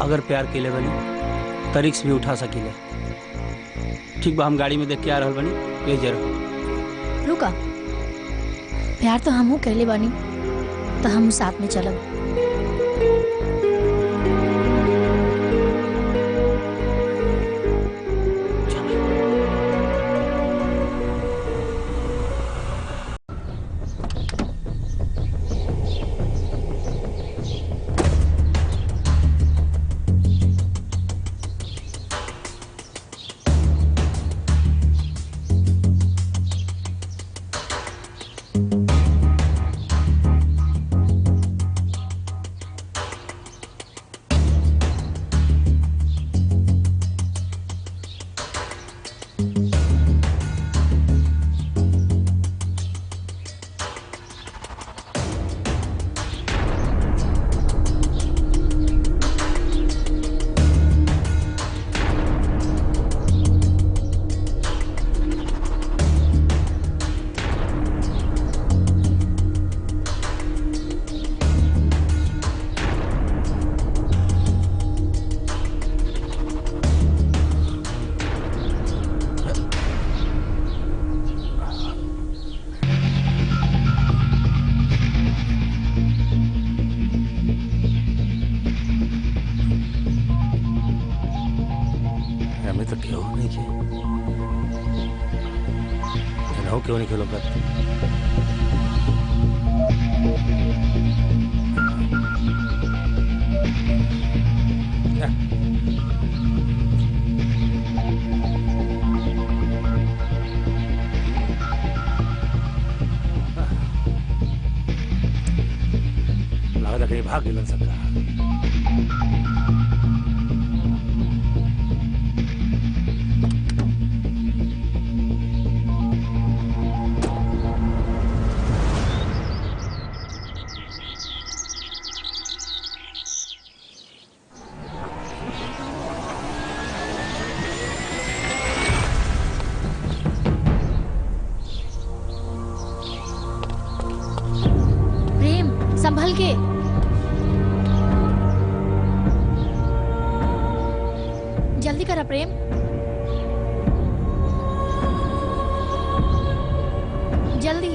अगर प्यार के ले बनी तो रिक्स भी उठा सकीले। ठीक बा, हम गाड़ी में देख के आ रहल बनी, ले जरा। रुका, प्यार तो हमहू कहले बानी, तो हम साथ में चलब। क्यों नहीं खेलो कर? लागत कहीं भाग नहीं सकता। संभल के। जल्दी करा प्रेम। जल्दी।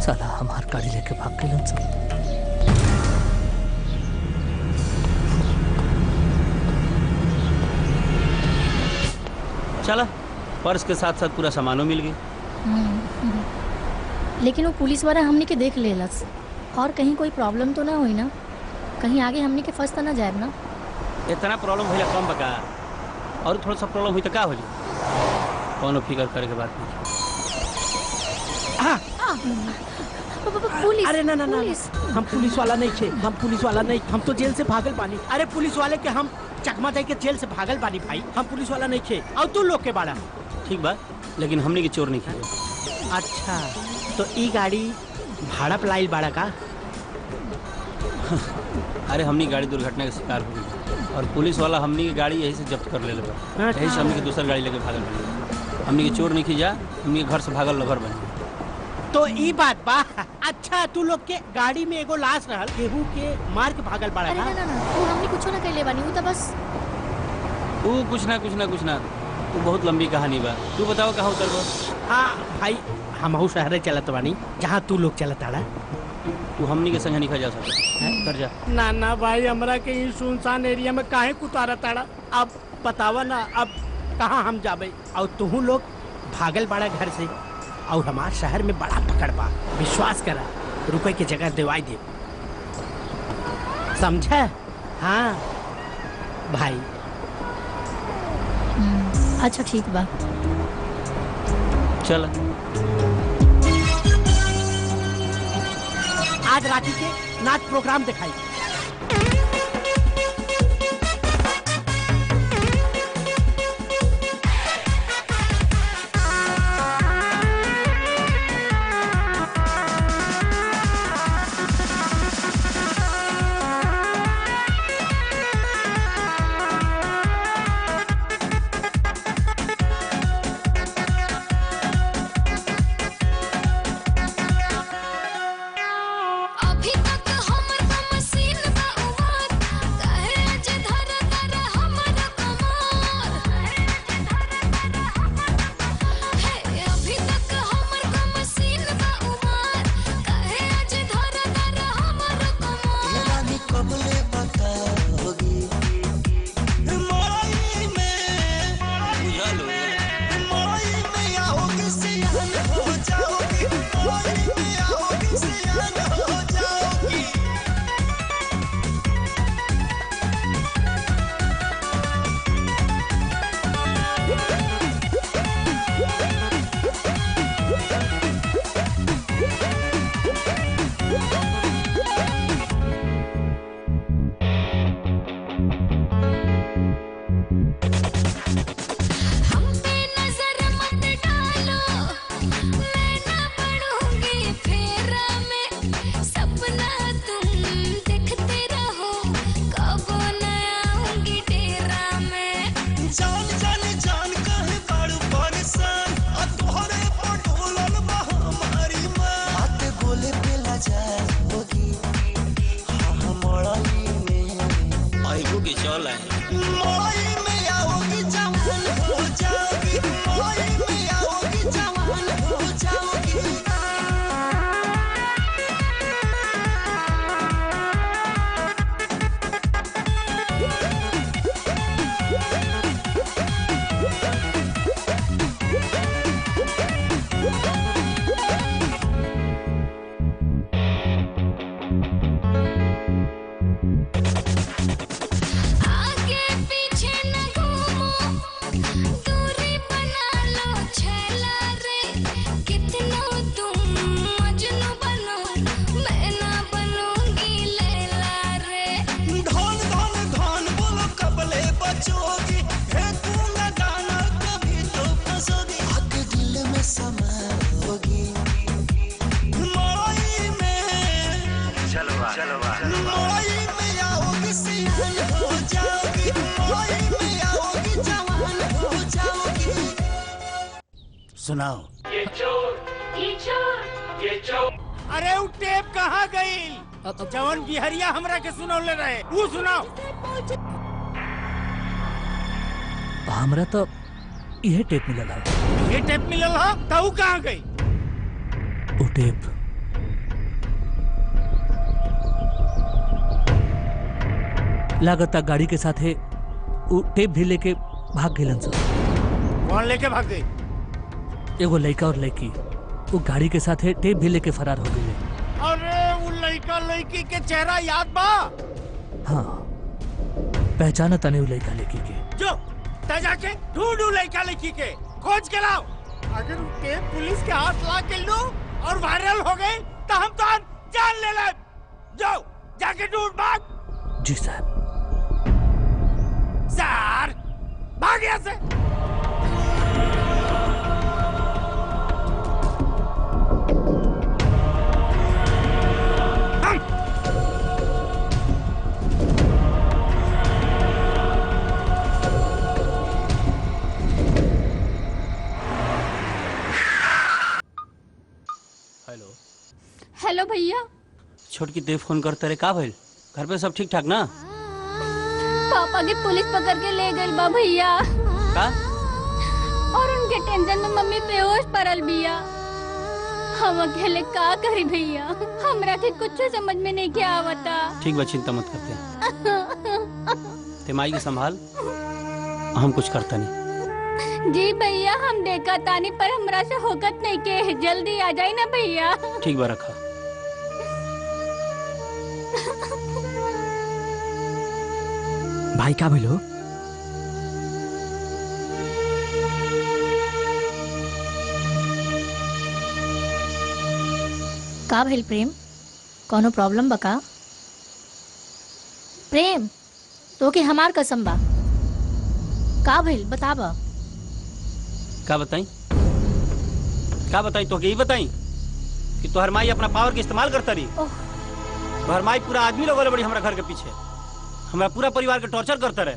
साला हमार गाड़ी लेके भाग गए सब। चला पर्स के साथ साथ पूरा सामानों मिल गई। लेकिन वो पुलिस वाला हमने के देख लेलस और कहीं कोई प्रॉब्लम तो ना हुई ना, कहीं आगे हमने के फंस तो ना जाए ना। इतना प्रॉब्लम भइला कम बका, और थोड़ा सा प्रॉब्लम हुई तो का हो जाए, कौनो फिकर करे के बात नहीं। पुलिस। अरे ना ना ना, हम पुलिस वाला नहीं थे, हम पुलिस वाला नहीं, हम तो जेल से भागल पानी। अरे पुलिस वाले के हम चकमा दे के जेल से भागल पानी भाई, हम पुलिस वाला नहीं थे। और तू लोग के बाड़ा ठीक बा, लेकिन हमने की चोर नहीं किया। अच्छा तो ई गाड़ी भाड़ा पे लाइल बाड़ा का? अरे हमनी गाड़ी दुर्घटना का शिकार हो गई और पुलिस वाला हमनी की गाड़ी यही से जब्त कर ले बा। यही से हमनी की दूसरी गाड़ी लेके भागल बनी। हमनी की चोर नहीं की जा, हमनी के घर से भागल लभर बनी। तो ई बात बा। अच्छा तू लोग के गाड़ी में एगो लाश रहल, केहू के मार के भागल बाड़ा का? अरे ना ना, वो हमने कुछ ना कर ले बानी, वो तो बस वो कुछ ना वो बहुत लंबी कहानी बा। तू बताओ कहाँ उतरबो? हाँ भाई हम शहर चलत बानी जहाँ तू लोग चलत आड़ा। तू हमनी के संग निकल जा सकता, उतर जा। ना ना भाई हमरा के ई सुनसान एरिया में काहे कुतारत आड़ा? अब बतावा ना अब कहाँ हम जाबे? और तू लोग भागल बाड़ा घर से और हमार शहर में बड़ा पकड़ बा। विश्वास करा, रुपए की जगह दिवाई दे, समझा? हाँ भाई। अच्छा ठीक बा, चल। आज राती के नाच प्रोग्राम दिखाई। हो जाओगी। आगे पीछे न घूमो, दूरी बना लो छैला रे। कितना तुम मजनू बनो, मैं ना बनूंगी लैला रे। धन धन धन बोलो कबले बचोगी, फेंकू न दाना कभी तो फंसोगी। आग दिल में समाओगी, मोई में मोई में आओगी, सियान हो जाओगी। मोई में आओगी, जवान हो जाओगी। सुनाओ। अरे वो टेप कहाँ गई? जवन बिहरिया हमरा के सुनौले रहे वो सुनाओ। हमरा तो यह टेप मिलल है। ये टेप मिलल हा तो वो कहाँ गई? वो टेप लागता गाड़ी के साथे वो टेप भी लेके भाग गेलन सब। कौन लेके भाग गई? एगो लड़का और लड़की वो गाड़ी के साथे टेप भी लेके फरार हो गए। अरे वो लड़का लड़की के चेहरा याद बा? हाँ, पहचाना तने वो लड़का लड़की के। जो ते जाके ढूंढू लड़का लड़की के, खोज के लाओ। अगर वो टेप पुलिस के हाथ ला के लो और वायरल हो गई तो हम तो जान ले ले। जाओ जाके ढूंढ भाग। जी साहब। सर भाग यहाँ से। हेलो हेलो भैया। छोटकी देव फोन करते रे, का भइल? घर पे सब ठीक ठाक ना? पापा के पुलिस पकड़ के ले गई बा भैया। का? और उनके टेंशन में मम्मी बेहोश पड़ल बिया। हम अकेले का करी भैया, हमरा के कुछ समझ में नहीं क्या आवता। ठीक बा, चिंता मत करते। ते माई के संभाल, हम कुछ करता नहीं। जी भैया हम देखा तानी पर हमरा से होकत नहीं के, जल्दी आ जाए ना भैया। ठीक बा, रखा। भाई का बोलो? का भइल प्रेम? कोनो प्रॉब्लम बा का? प्रेम तो के हमार कसम बा, का भइल बताबा। का बताई? का बताई तो के? बताई कि तोहर माई अपना पावर के इस्तेमाल करता रही। तोहर माई पूरा आदमी लोग बड़ी हमारा घर के पीछे, हमारा पूरा परिवार के टॉर्चर करता रहे,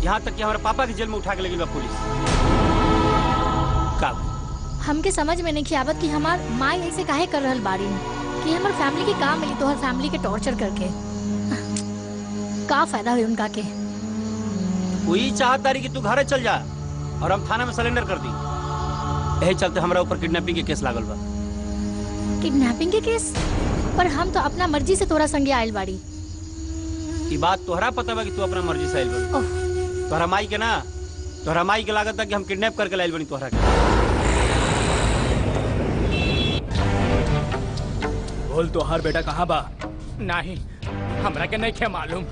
यहाँ तक कि हमारे पापा के जेल में उठा के ले गई पुलिस। का हमके समझ में नहीं आवत कि हमार माई ऐसे काहे कर रहल बाड़ी कि हमार फैमिली के काम मिली तो हर फैमिली के टॉर्चर करके का फायदा हुई उनका के। वही चाहता रही कि तू घर चल जा और हम थाना में सरेंडर कर दी। यही चलते हमारा ऊपर किडनैपिंग के केस लागल बा। किडनैपिंग के केस? पर हम तो अपना मर्जी से तोरा संगे आयल बाड़ी। ये बात तोहरा पता बा कि तू अपना मर्जी से आयल बनी। तोहरा माई के ना, तोहरा माई के लागत था कि हम किडनैप करके लायल बनी तोहरा के। बोल तो हर बेटा कहाँ बा? नहीं हमरा के नहीं खे मालूम।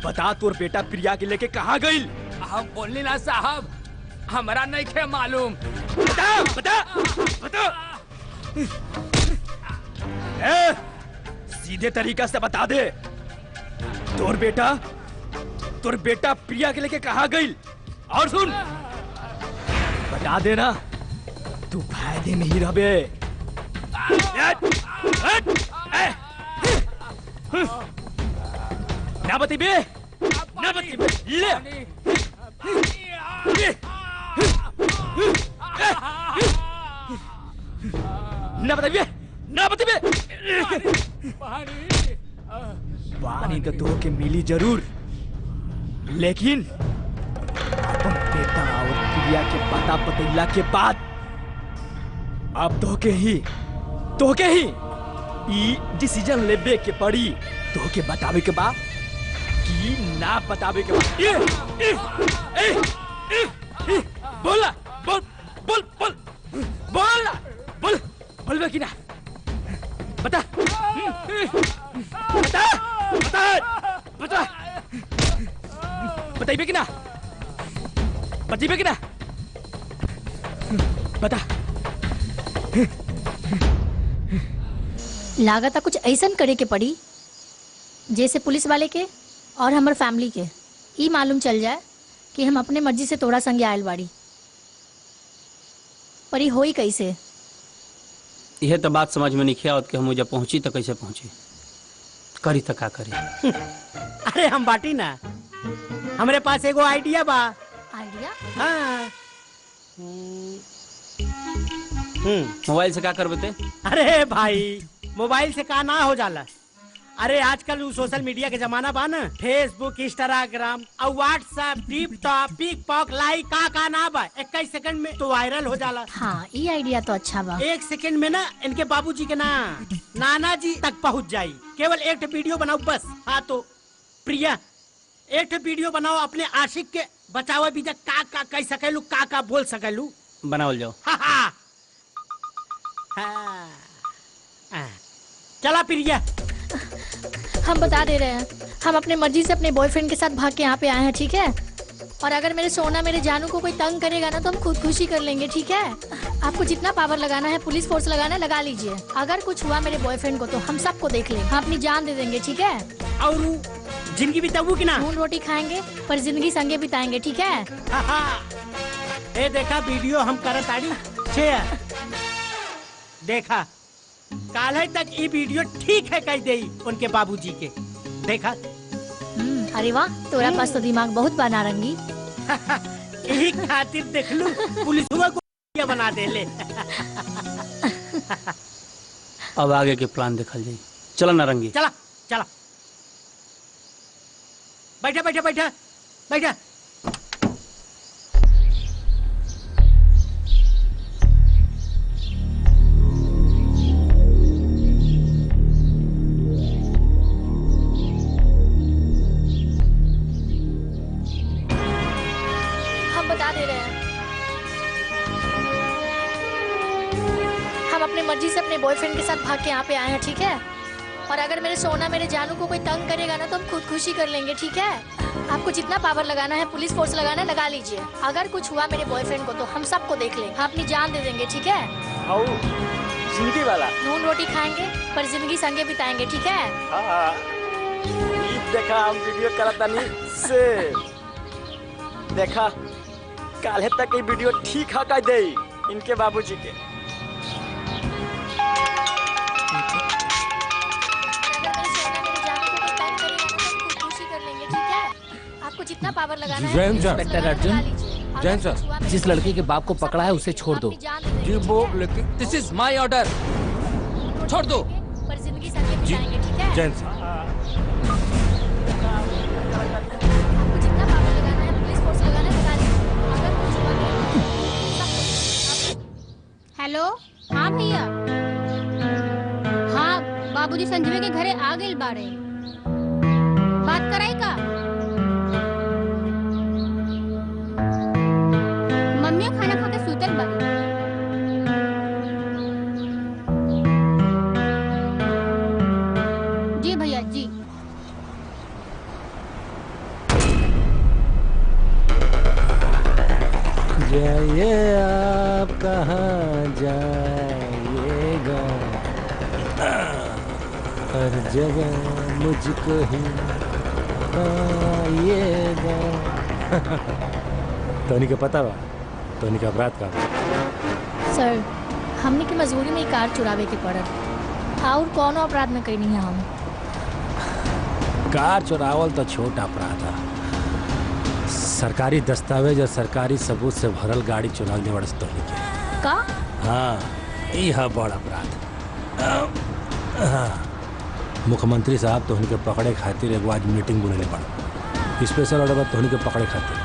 बता तोर बेटा प्रिया के लेके कहाँ गई? हम बोलनी ना साहब, हमरा नहीं खे मालूम। बता बता बता। सीधे तरीका से बता दे, तोर बेटा प्रिया के लेके कहाँ गई? और सुन, बता देना तू फायदे में ही रहे। ना बतीबे, ना बतीबे, ले ना बतीबे, ना बतीबे। पानी तो तो के मिली जरूर, लेकिन अपन प्रिया के पता बतैला के बाद अब तोके ही ई डिसीजन लेबे के पड़ी। तोके बतावे के बा कि ना बतावे के बा। बोला बोल बोल बोल बोल बोल बोलबे कि ना बता बता बता बता बताइबे कि ना बताइबे कि ना बता। लागत कुछ ऐसन करे के पड़ी जैसे पुलिस वाले के और हमार फैमिली के ई मालूम चल जाए कि हम अपने मर्जी से तोड़ा संगे आयल बाड़ी। पर ई होई कैसे? यह तो बात समझ में नहीं आवत कि हम जब पहुंची तो कैसे पहुंची, करी तो का करी। अरे हम बाटी ना, हमरे पास एगो आइडिया बा। आइडिया? हाँ। मोबाइल से क्या कर बते? अरे भाई मोबाइल से का ना हो जाला। अरे आजकल वो सोशल मीडिया के जमाना बा ना, फेसबुक, इंस्टाग्राम और व्हाट्सएप, टिकटॉक, पिकपॉक, लाइक का ना बा 21 सेकंड में तो वायरल हो जाला। हाँ ये आइडिया तो अच्छा बा। 1 सेकंड में ना इनके बाबूजी के ना नाना जी तक पहुंच जाई। केवल एक वीडियो बनाओ बस। हाँ तो प्रिया एक वीडियो बनाओ अपने आशिक के बचावा भी का कह सकेलू, का बोल सकेलू। बनाओ जाओ। हाँ। चला प्रिया। हम बता दे रहे हैं, हम अपने मर्जी से अपने बॉयफ्रेंड के साथ भाग के यहाँ पे आए हैं, ठीक है? और अगर मेरे सोना मेरे जानू को कोई तंग करेगा ना तो हम खुदकुशी कर लेंगे, ठीक है? आपको जितना पावर लगाना है, पुलिस फोर्स लगाना है, लगा लीजिए। अगर कुछ हुआ मेरे बॉयफ्रेंड को तो हम सबको देख लेंगे, हम अपनी जान दे देंगे, ठीक है? और जिंदगी बिताऊ कि ना? नून रोटी खाएंगे पर जिंदगी संगे बिताएंगे, ठीक है? ए देखा वीडियो हम करत आड़ी शेयर। देखा काल तक ये वीडियो ठीक है कह दे उनके बाबूजी के। देखा अरे वाह, तोरा पास तो दिमाग बहुत बा नारंगी। यही खातिर देख लू पुलिस को बना दे ले। अब आगे के प्लान देखल जाए। चला नारंगी। चला चला बैठा बैठा बैठा बैठा। मर्जी से अपने बॉयफ्रेंड के साथ भाग के यहाँ पे आए हैं, ठीक है? और अगर मेरे सोना मेरे जानू को कोई तंग करेगा ना तो हम खुदकुशी कर लेंगे, ठीक है? आपको जितना पावर लगाना है, पुलिस फोर्स लगाना है, लगा लीजिए। अगर कुछ हुआ मेरे बॉयफ्रेंड को तो हम सबको देख लेंगे, हम अपनी जान दे देंगे, ठीक है? और जिंदगी वाला नून रोटी खाएंगे पर जिंदगी संगे बिताएंगे, ठीक है? हाँ। देखा हम वीडियो करता नहीं से देखा काले तक ये वीडियो ठीक है कह दे इनके बाबूजी के। आपको जितना पावर लगाना है। इंस्पेक्टर अर्जुन, जैन सर, जिस लड़के के बाप को पकड़ा है उसे छोड़ दो। जी वो लेकिन दिस इज माय ऑर्डर, छोड़ दो। पर जिंदगी संगे बिताएंगे, ठीक है? जैन सर। आपको जितना पावर लगाना है, पुलिस फोर्स लगाना है, लगा लीजिए। अगर कुछ हुआ हेलो, हाँ भैया। हाँ बाबूजी संजीवे के घरे आ गए बाड़े, बात कराई का? मम्मी खाना खा के सुतल बाड़ी। जी भैया जी। जाइए आप कहाँ जाइएगा, हर जगह मुझको ही पाइएगा। टोनी का पता बा? टोनी का अपराध का सर, हमने की मजबूरी में कार चुरावे के पड़ल और कौनो अपराध न करनी है। हम कार चुरावल तो छोटा अपराध है, सरकारी दस्तावेज और सरकारी सबूत से भरल गाड़ी चुराने वाले टोनी के का? हाँ यह बड़ा अपराध। हाँ, मुख्यमंत्री साहब तो उनके पकड़े खातिर एक आज मीटिंग बुलाने पड़ा, स्पेशल ऑर्डर तोहनी के पकड़े खातिर।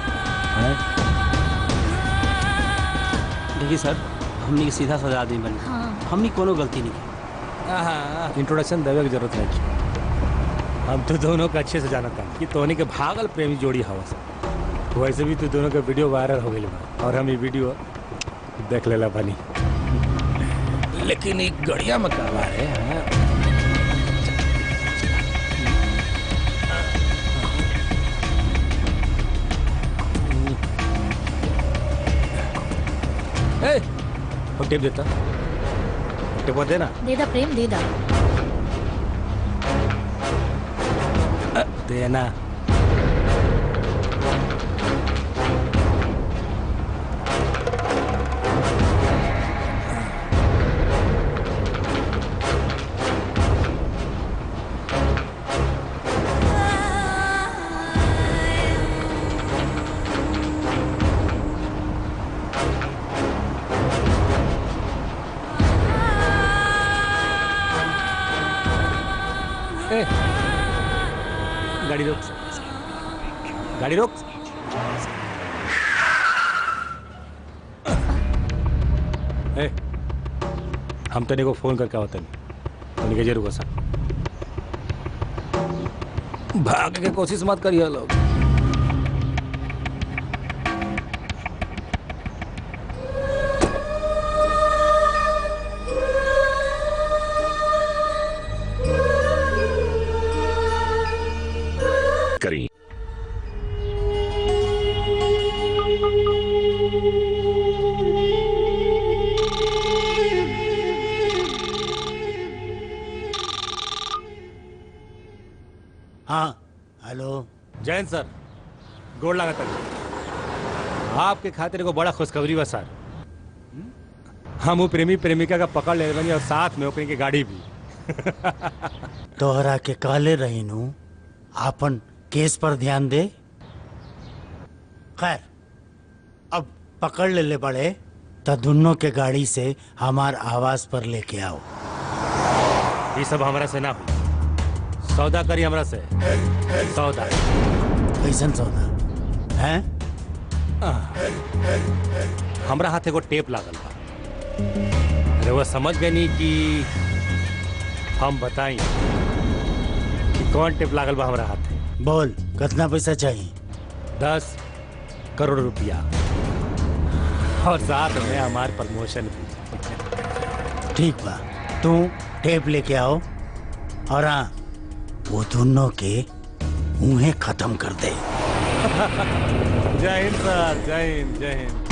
देखिए सर, हमने सीधा सजा आदमी बन गए। हाँ। हमने कोनो गलती नहीं की। इंट्रोडक्शन देवे की जरूरत नहीं थी। हम तो दोनों का अच्छे से जाना था कि तोहनी के भागल प्रेमी जोड़ी हवा से। वैसे भी तो दोनों का वीडियो वायरल हो गई बा और हम ये वीडियो देख लेला बनी। लेकिन एक गड़िया में करवा है। वो टेप देता, टेप देना। देदा प्रेम देदा। देना। गाड़ी रोक, गाड़ी रोक। ए, हम तने को फोन करके आवत नहीं, तो जरूर सा भाग के कोशिश मत करिए लोग। करी हाँ हेलो जैन सर, गोड़ लगा तक आपके खातिर को बड़ा खुशखबरी बा सर। हम वो प्रेमी प्रेमिका का पकड़ ले बनी और साथ में ओकरी की गाड़ी भी। तोहरा के कहले रहीनू आपन केस पर ध्यान दे। खैर अब पकड़ ले बड़े तो दोनों के गाड़ी से हमार आवाज पर लेके आओ। ये सब हमरा से ना हुई, सौदा करी हमरा से। सौदा कैसन सौदा है? हमरा हाथ एगो टेप लागल बा। अरे वो समझ गए नहीं कि हम बताई कि कौन टेप लागल बा हमरा हाथ। बोल कितना पैसा चाहिए? 10 करोड़ रुपया और साथ में हमार प्रमोशन भी। ठीक बा, तू टेप लेके आओ और हाँ वो दोनों के मुंह खत्म कर दे। जय हिंद सर, जय हिंद, जय हिंद।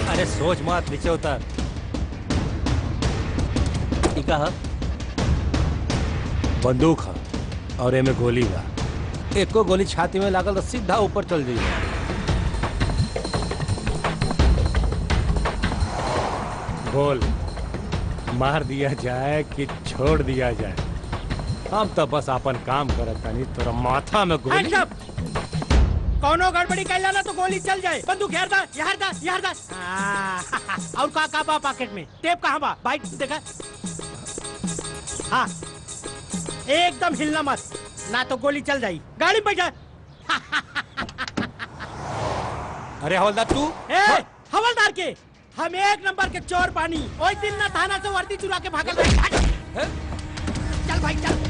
अरे सोच मत, नीचे उतर। इका है बंदूक है और एमे गोली बा। एको गोली छाती में लागल तो सीधा ऊपर चल जाइए। बोल, मार दिया जाए कि छोड़ दिया जाए? हम तो बस अपन काम करत तानी, तोरा माथा में गोली। कौनो गड़बड़ी कैला ना तो गोली चल जाए। बंदूक यार दा, यार दा, यार दा। और का बा पॉकेट में? टेप कहाँ बा? बाइक देखा? हाँ, एकदम हिलना मत, ना तो गोली चल जाई। गाड़ी में बैठा। अरे हवलदार तू? हवलदार के हम एक नंबर के चोर पानी। ओए दिन ना थाना से वर्दी चुरा के भागल। चल भाई चल।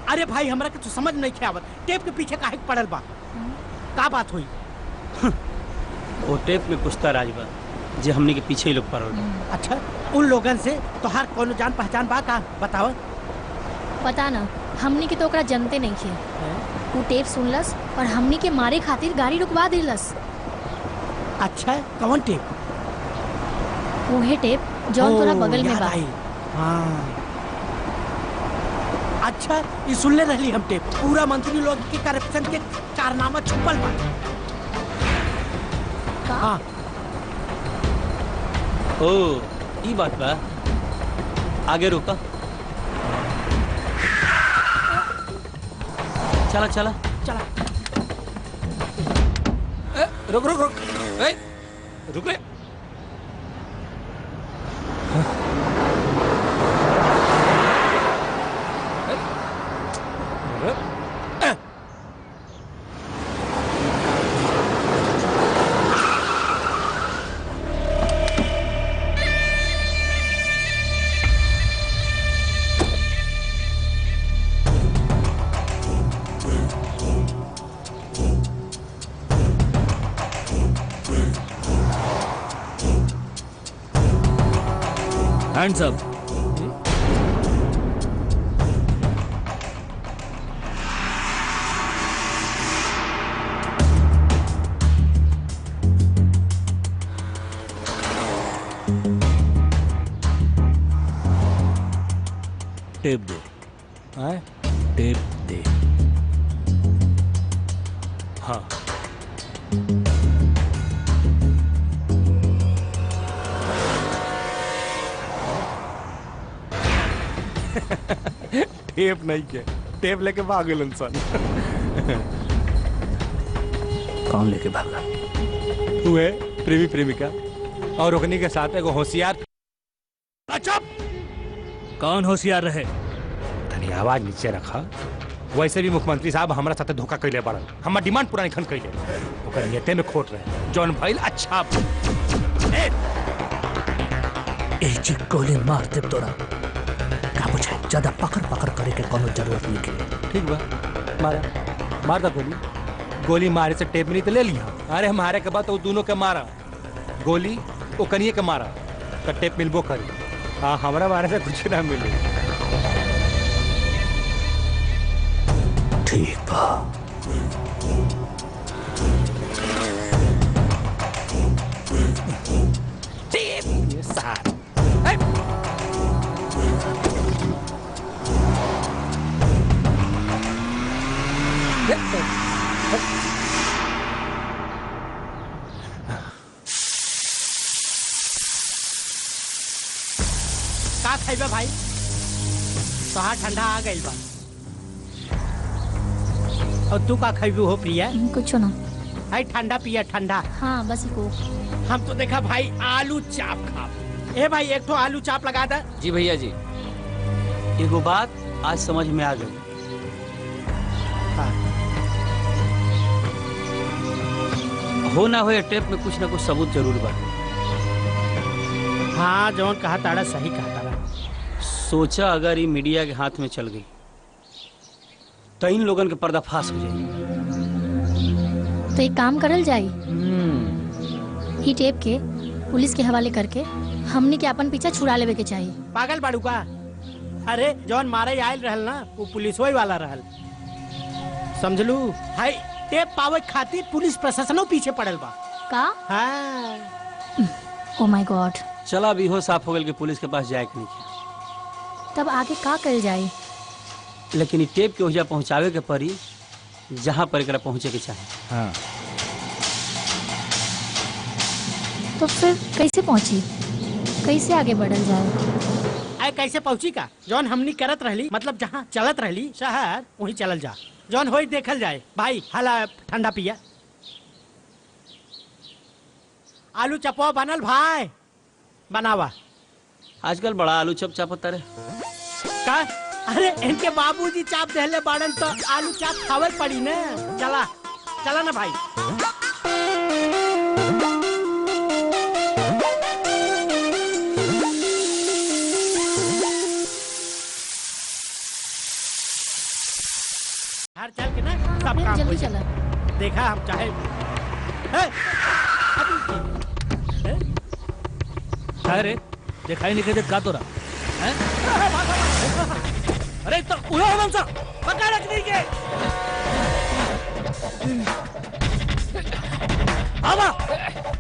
अरे भाई हमरा के तो समझ नहीं के आवत, टेप के पीछे काहे पड़ल बा? का बात हुई? वो टेप में कुछ राज बा जे हमने के पीछे ही लोग पड़ल बा। अच्छा, उन लोगन से तो हर कोनो जान पहचान बा का? बताओ। पता ना, हमनी के तो ओकरा जनते नहीं थे। वो टेप सुनलस और हमनी के मारे खातिर गाड़ी रुकवा दिलस। अच्छा कौन टेप? वही टेप जौन तोरा बगल में याद बा। आई। हाँ अच्छा ये सुन ले रही हम टेप। पूरा मंत्री लोग के करप्शन के कारनामा छुपल बा। हाँ ओ ई बात बा। आगे रुका। चला चला चला। रुक रुक रुक। रुक रे। Hands up. टेप दे। टेप दे। हाँ टेप नहीं के, टेप लेके भाग गए इंसान। कौन लेके भागा? हुए प्रेमी प्रेमिका और ओकनी के साथ एगो होशियार। चुप! कौन होशियार रहे? तनी आवाज नीचे रखा। वैसे भी मुख्यमंत्री साहब हमारा साथे धोखा कैले बाड़न। हमार डिमांड पूरा नहीं कैले। ओकर नियते में खोट रहे। जौन भइल अच्छा। जी गोली मार दे तोरा। का बुझे ज्यादा पकड़ पकड़ करे के कोनो जरूरत नहीं के। ठीक बा मारा मार दा गोली। गोली मारे से टेप मिली तो ले लिया। अरे हमारे के बाद तो दोनों के मारा। गोली वो कनिए के मारा तो टेप मिलबो करी। हाँ हमारा मारे से कुछ ना मिले। ठीक बा। टेप ये सार। का खाइबा भाई? तोहार ठंडा आ गइल बा। और तू का खाइबू हो प्रिया? कुछ ना। भाई ठंडा पिया ठंडा। हाँ बस को। हम तो देखा भाई आलू चाप खा। ए भाई एक तो आलू चाप लगा दे। जी भैया जी। एगो बात आज समझ में आ गई। हो ना हो टेप में कुछ ना कुछ सबूत जरूर बा। हाँ जौन कहा ताड़ा सही कहा ताड़ा। सोचा अगर ये मीडिया के हाथ में चल गई तो इन लोगन के पर्दाफाश हो जाएगी। तो एक काम करल जाई। ही टेप के पुलिस के हवाले करके हमने के अपन पीछा छुड़ा लेवे के चाहिए। पागल बाड़ू का? अरे जौन मारे आयल रहल ना वो पुलिस वाला रहल। समझलू? हाय टेप पावे खातिर पुलिस प्रशासनों पीछे पड़ल बा। का? हाँ। Oh my God. चला अभी हो साफ हो गल कि पुलिस के पास जाए के नहीं किया। तब आगे का कर जाए? लेकिन ये टेप के ओहिजा पहुंचावे के पड़ी जहां पर एकरा पहुंचे के चाहे। हाँ। तो फिर कैसे पहुंची? कैसे आगे बढ़ल जाए? अरे कैसे पहुंची का? जौन हमनी करत रहली मतलब जहाँ चलत रहली शहर वहीं चलल जा। जौन होई देखल जाए। भाई हाला ठंडा पिया। आलू चपवा बनल भाई। बनावा। आजकल बड़ा आलू चप चापता रहे। का? अरे इनके बाबूजी चाप देले बाड़न तो आलू चाप खावल पड़ी ना। चला चला ना भाई। हर चल के ना सब काम जल्दी चला। देखा हम चाहे अरे दिखाई नहीं देता का तोरा? अरे तो उड़ा हम सा पकड़ रख दीजिए। आवा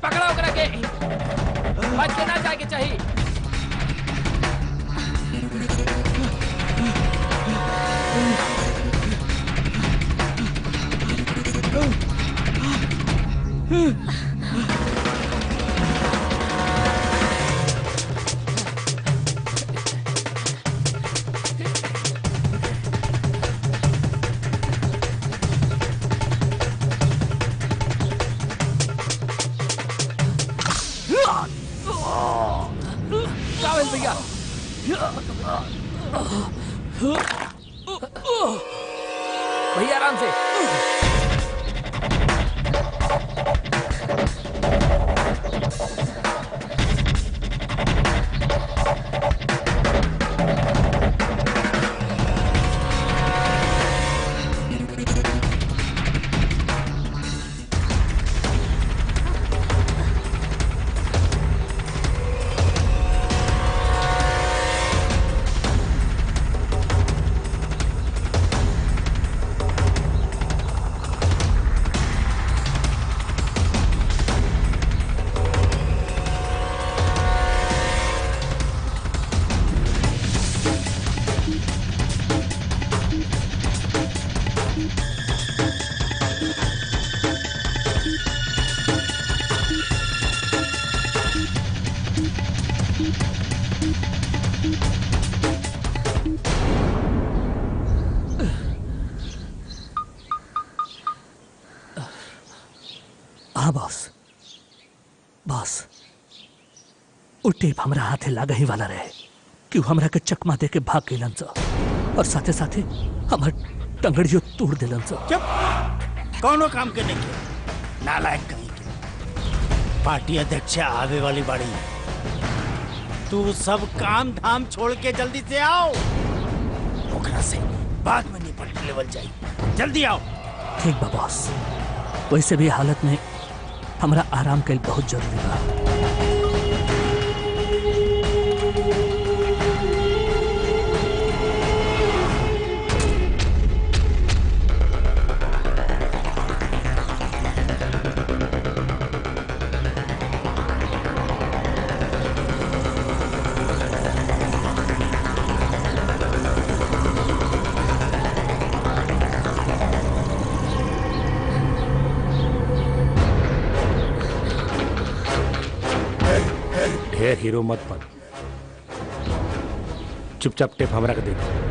पकड़ाओ करा के बच के ना जाके चाहिए। काबिल भैया भैया आराम से। हाँ बॉस, बॉस उ टेप हमरा हाथे लागे ही वाला रहे कि हमरा के चकमा दे के भाग गेलन सा और साथे साथे हमर टंगड़ियो तोड़ देलन सा। चुप, कौनो काम के नहीं नालायक कहीं के। पार्टी अध्यक्ष आवे वाली बाड़ी, तू सब काम धाम छोड़ के जल्दी से आओ, ओकरा से बाद में निपट लेवल जाई। जल्दी आओ। ठीक बा बॉस, वैसे भी हालत में हमरा आराम कल बहुत जरूरी बा। ढेर हीरो मत बन, चुपचाप टेप हमरा के देखो।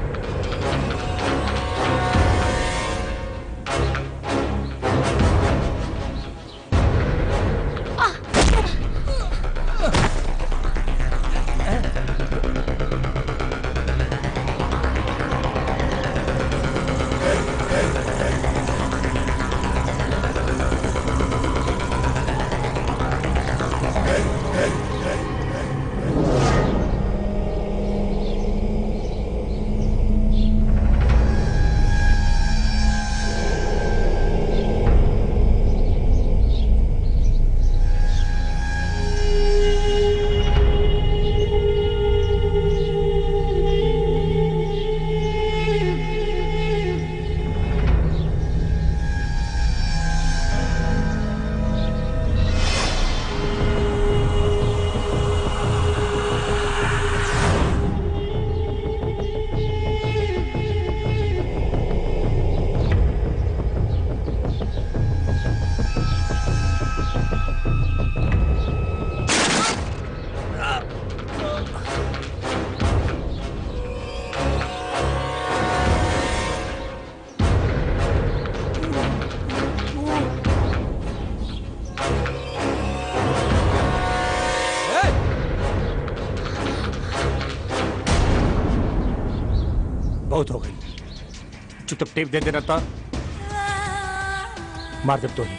बहुत हो गई, चुपचाप टेप दे देना था, मार दे तो ही।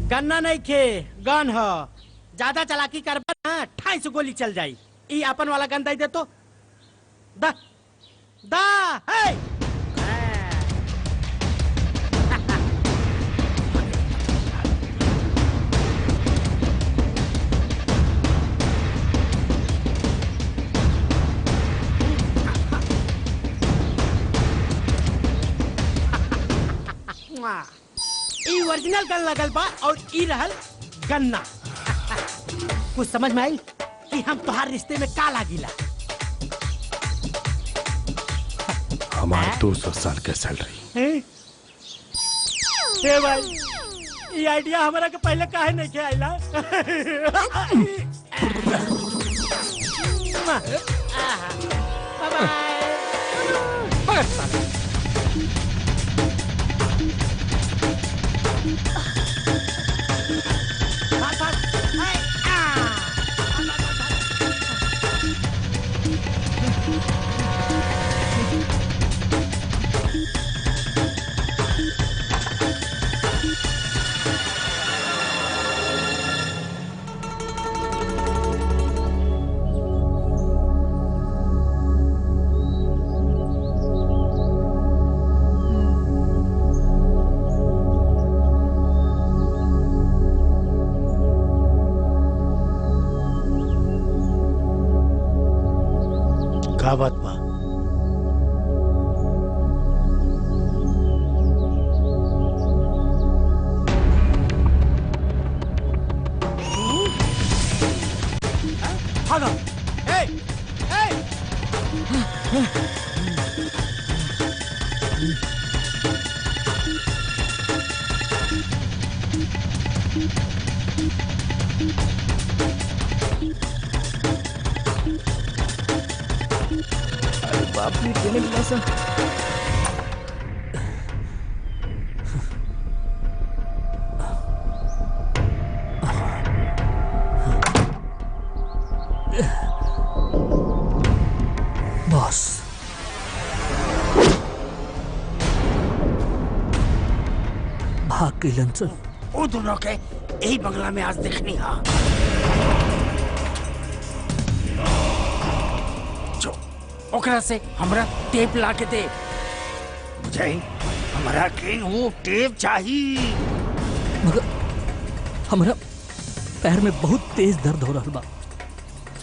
गन्ना नहीं खे, गन हो। ज्यादा चालाकी कर ना, 2.5 गोली चल जाई। ई अपन वाला गन दे दे तो दा दा है। ओरिजिनल गन लगल बा और ई रहल गन्ना। कुछ समझ में आई कि हम तुम्हारे रिश्ते में का लागिला? हमारे 200 साल के सैलरी। ए भाई, ये आइडिया हमारा के पहले काहे नहीं के आइला? का बात बा? भागो! ए! ए! अरे बाप रे, केने मिला सा? बॉस, भाग गइलन सन। वो दोनों के यही बंगला में आज देखनी हा। जो ओकरा से हमरा टेप ला के दे। बुझाई हमरा के वो टेप चाहिए। मगर हमरा पैर में बहुत तेज दर्द हो रहा बा।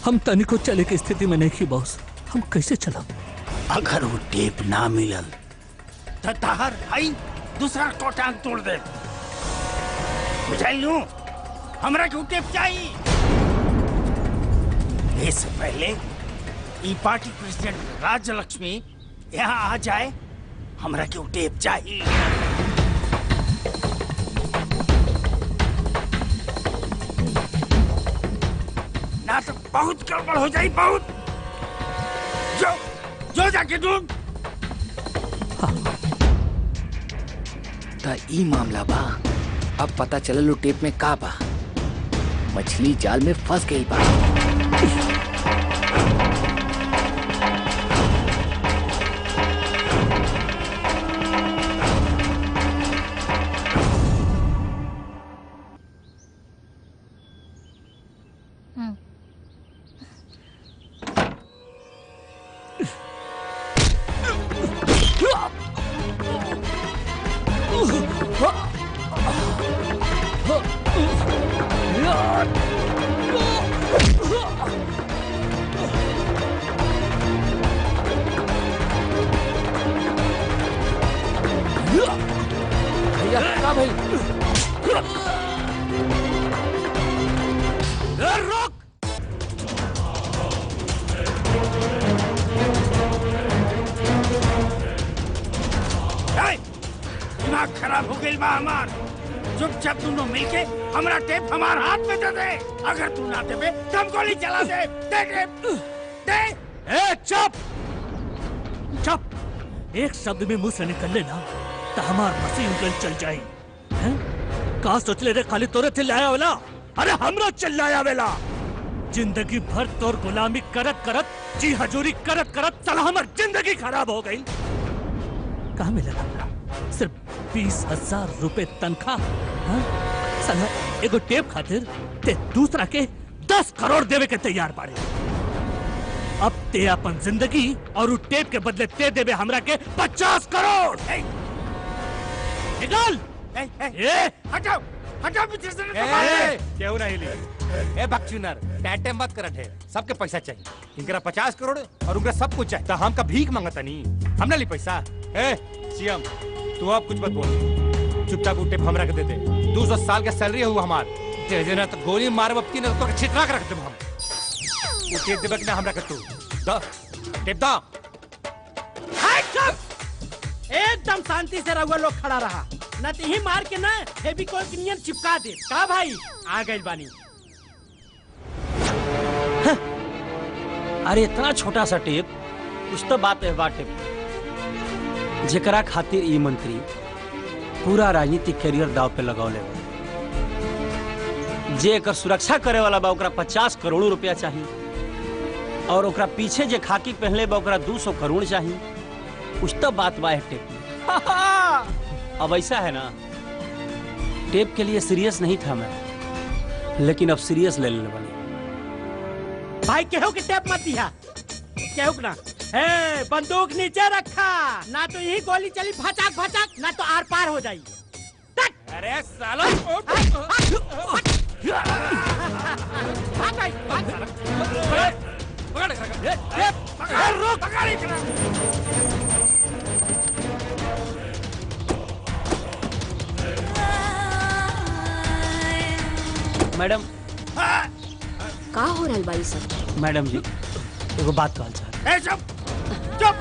हम तनिको चले के स्थिति में नहीं थी बॉस। हम कैसे चलब? अगर वो टेप ना मिलल तो तहर आई दूसरा कोटांग तोड़ दे। बुझाई लू हमरा के वो टेप चाहिए। इससे पहले ई पार्टी प्रेसिडेंट राज्य लक्ष्मी यहाँ आ जाए, हमरा के वो टेप चाहिए। ना तो बहुत गड़बड़ हो जाए। बहुत जो जाके ढूंढ। ता ई मामला बा। अब पता चलल टेप में का बा। मछली जाल में फंस गई बा। भैया का भाई? रोक! दिमाग खराब हो गई बा हमार। चुपचाप दोनों मिलके हमारा टेप हमार हाथ में दे दे। अगर तू ना देबे तो हम गोली चला दे। दे टेप दे। ए चुप! चुप! एक शब्द में मुंह से निकलने ना तो हमार मसीन गन चल जाई। हैं? का सोच ले रे खाली तोरे चिल्लाया वाला? अरे हमरा चिल्लाया वाला। जिंदगी भर तोर गुलामी करत करत, जी हजूरी करत करत साला हमार जिंदगी खराब हो गई। कहाँ मिला हमरा? सिर्फ 20,000 रुपए तनख्वाह। हाँ? साला एगो टेप खातिर ते दूसरा के 10 करोड़ देवे के तैयार बाड़े। अब ते अपन जिंदगी और उ टेप के बदले ते देवे हमरा के 50 करोड़। निकाल! हटाओ हटाओ पीछे से। क्यों नहीं ली? ए बकचूनर, टाटे मत कर ठे। सबके पैसा चाहिए। इनकरा 50 करोड़ और उनका सब कुछ चाहिए। तो हम का भीख मांगता नहीं, हम ना ली पैसा। ए सीएम, तू अब कुछ मत बोल। चुपचाप टेप हमरा के दे दे। 200 साल के सैलरी हुआ हमार। दे देना तो गोली मारब अपनी न तो छितरा के रख देब हम। उ टेप देबे ना हमरा के तू। द टेप दा। एकदम शांति से रहुआ लोग खड़ा रहा, न तो ही मार के ना फेविकोल की नियन चिपका दे। का भाई आ गई बानी। अरे इतना छोटा सा टेप, कुछ तो बात है बा टेप जेकरा खातिर ई मंत्री पूरा राजनीतिक कैरियर दाव पे लगौले बा। जे एकर सुरक्षा करे वाला बा ओकरा 50 करोड़ रुपया चाहिए और ओकरा पीछे जे खाकी पहनले बा ओकरा 200 करोड़ चाहिए। कुछ तो बात बा है टेप में। अब ऐसा है ना, टेप के लिए सीरियस नहीं था मैं, लेकिन अब सीरियस ले लेने वाली। भाई केहू की टेप मत दिया, केहू ना। ए, बंदूक नीचे रखा, ना तो यही गोली चली भचाक भचाक, ना तो आर पार हो जाएगी। अरे साला मैडम का हो रहा बाई सब? मैडम जी एगो बात कहल चाहत। चुप चुप।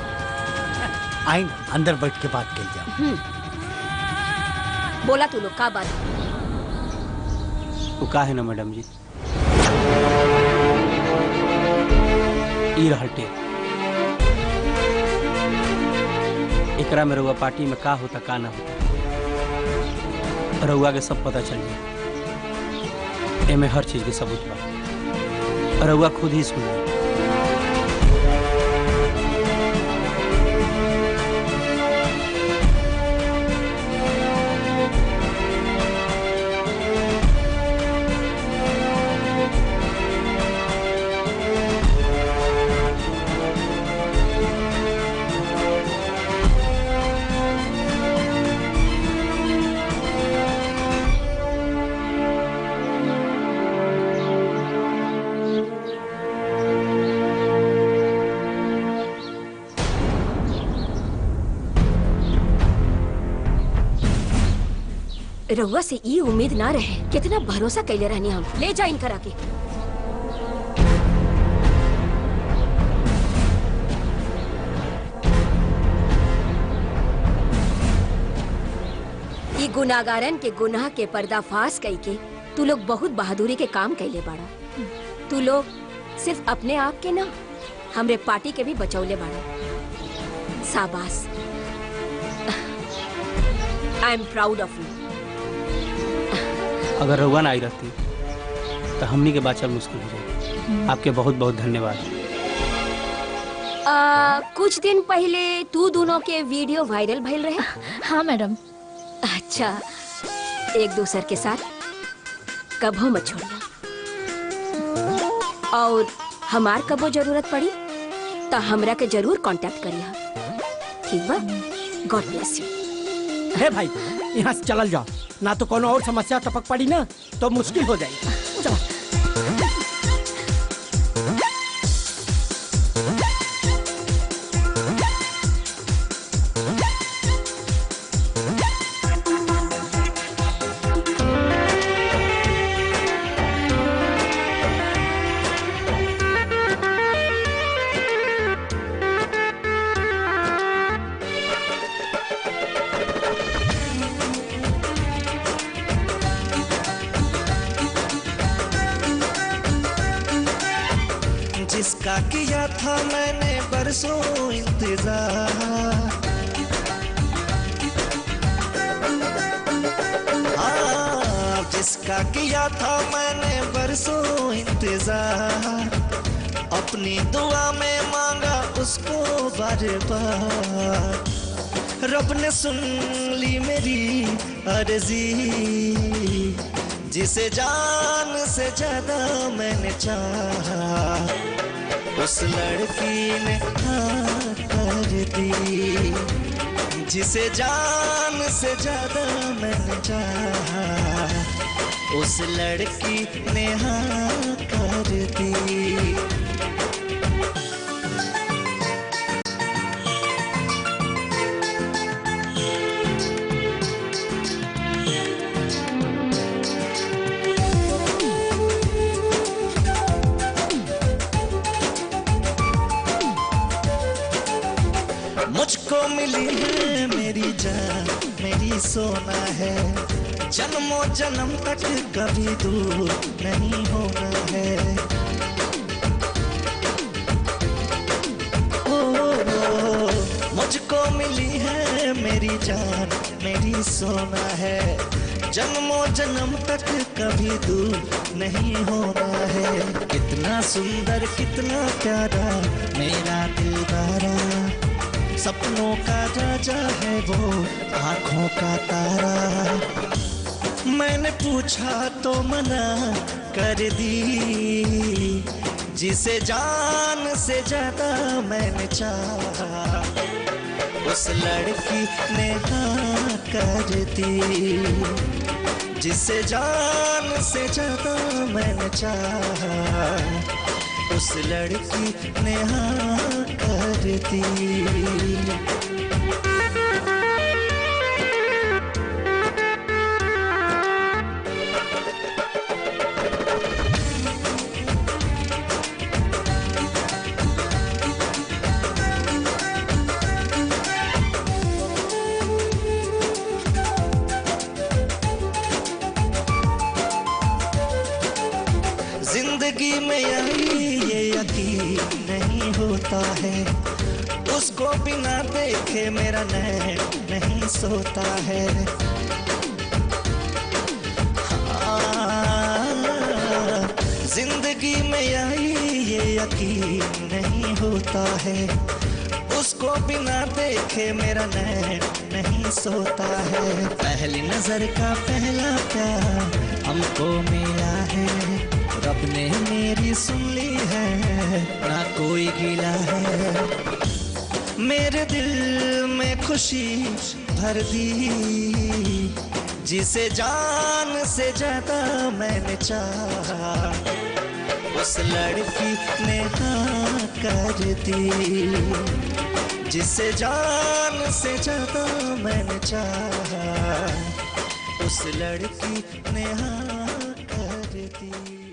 आई अंदर बैठ के बात कर जाओ। बोला तू लोग का बात? वो का है ना मैडम जी, ई रहल टेप। एकरा में रउआ पार्टी में का होता का ना होता रउआ के सब पता चल जाए। एमे हर चीज के सबूत बा, रउआ खुद ही सुन। रउआ से ई उम्मीद ना रहे, कितना भरोसा कैले रहनी हम। ले जा इन करा के। ई गुनाहगारन के गुनाह के पर्दाफाश कई के तू लोग बहुत बहादुरी के काम कैले बाड़ा। तू लोग सिर्फ अपने आप के ना, हमरे पार्टी के भी बचौले बाड़ा। शाबाश। I am proud of you. अगर रउआ ना आई रहती तो हमनी के बात चल मुश्किल हो जाए। आपके बहुत बहुत धन्यवाद। कुछ दिन पहले तू दोनों के वीडियो वायरल भइल रहे। हाँ मैडम। अच्छा, एक दूसरे के साथ कबो मत छोड़ना, और हमार कबो जरूरत पड़ी तो हमरा के जरूर कांटेक्ट करिया। ठीक बा? God bless you. हे भाई यहाँ से चल जाओ, ना तो कोनो और समस्या टपक पड़ी ना तो मुश्किल हो जाएगी। चलो। जिसका किया था मैंने बरसों इंतजार, हाँ जिसका किया था मैंने बरसों इंतजार, अपनी दुआ में मांगा उसको बार बार। रब ने सुन ली मेरी अर्जी, जिसे जान से ज्यादा मैंने चाहा, उस लड़की ने हाँ कर दी। जिसे जान से ज्यादा मैंने चाहा, उस लड़की ने हाँ कर दी। मुझको मिली है मेरी जान मेरी सोना है, जन्मों जन्म तक कभी दूर नहीं होना है। ओ, मुझको मिली है मेरी जान मेरी सोना है, जन्मों जन्म तक कभी दूर नहीं होना है। कितना सुंदर कितना प्यारा मेरा दिलदारा, सपनों का राजा है वो आँखों का तारा। मैंने पूछा तो मना कर दी, जिसे जान से ज्यादा मैंने चाहा, उस लड़की ने हाँ कर दी। जिसे जान से ज्यादा मैंने चाहा, उस लड़की ने हाँ कर दी। जिंदगी में ये यकीन नहीं होता है, उसको बिना देखे मेरा नैन नहीं सोता है। हाँ, जिंदगी में ये यकीन नहीं होता है, उसको बिना देखे मेरा नैन नहीं सोता है। पहली नजर का पहला प्यार हमको मिला है, रब ने मेरी सुन ली है ना कोई गिला है। मेरे दिल में खुशी भर दी, जिसे जान से ज्यादा मैंने चाहा, उस लड़की ने हाँ कर दी। जिसे जान से ज्यादा मैंने चाहा, उस लड़की ने हाँ कर दी।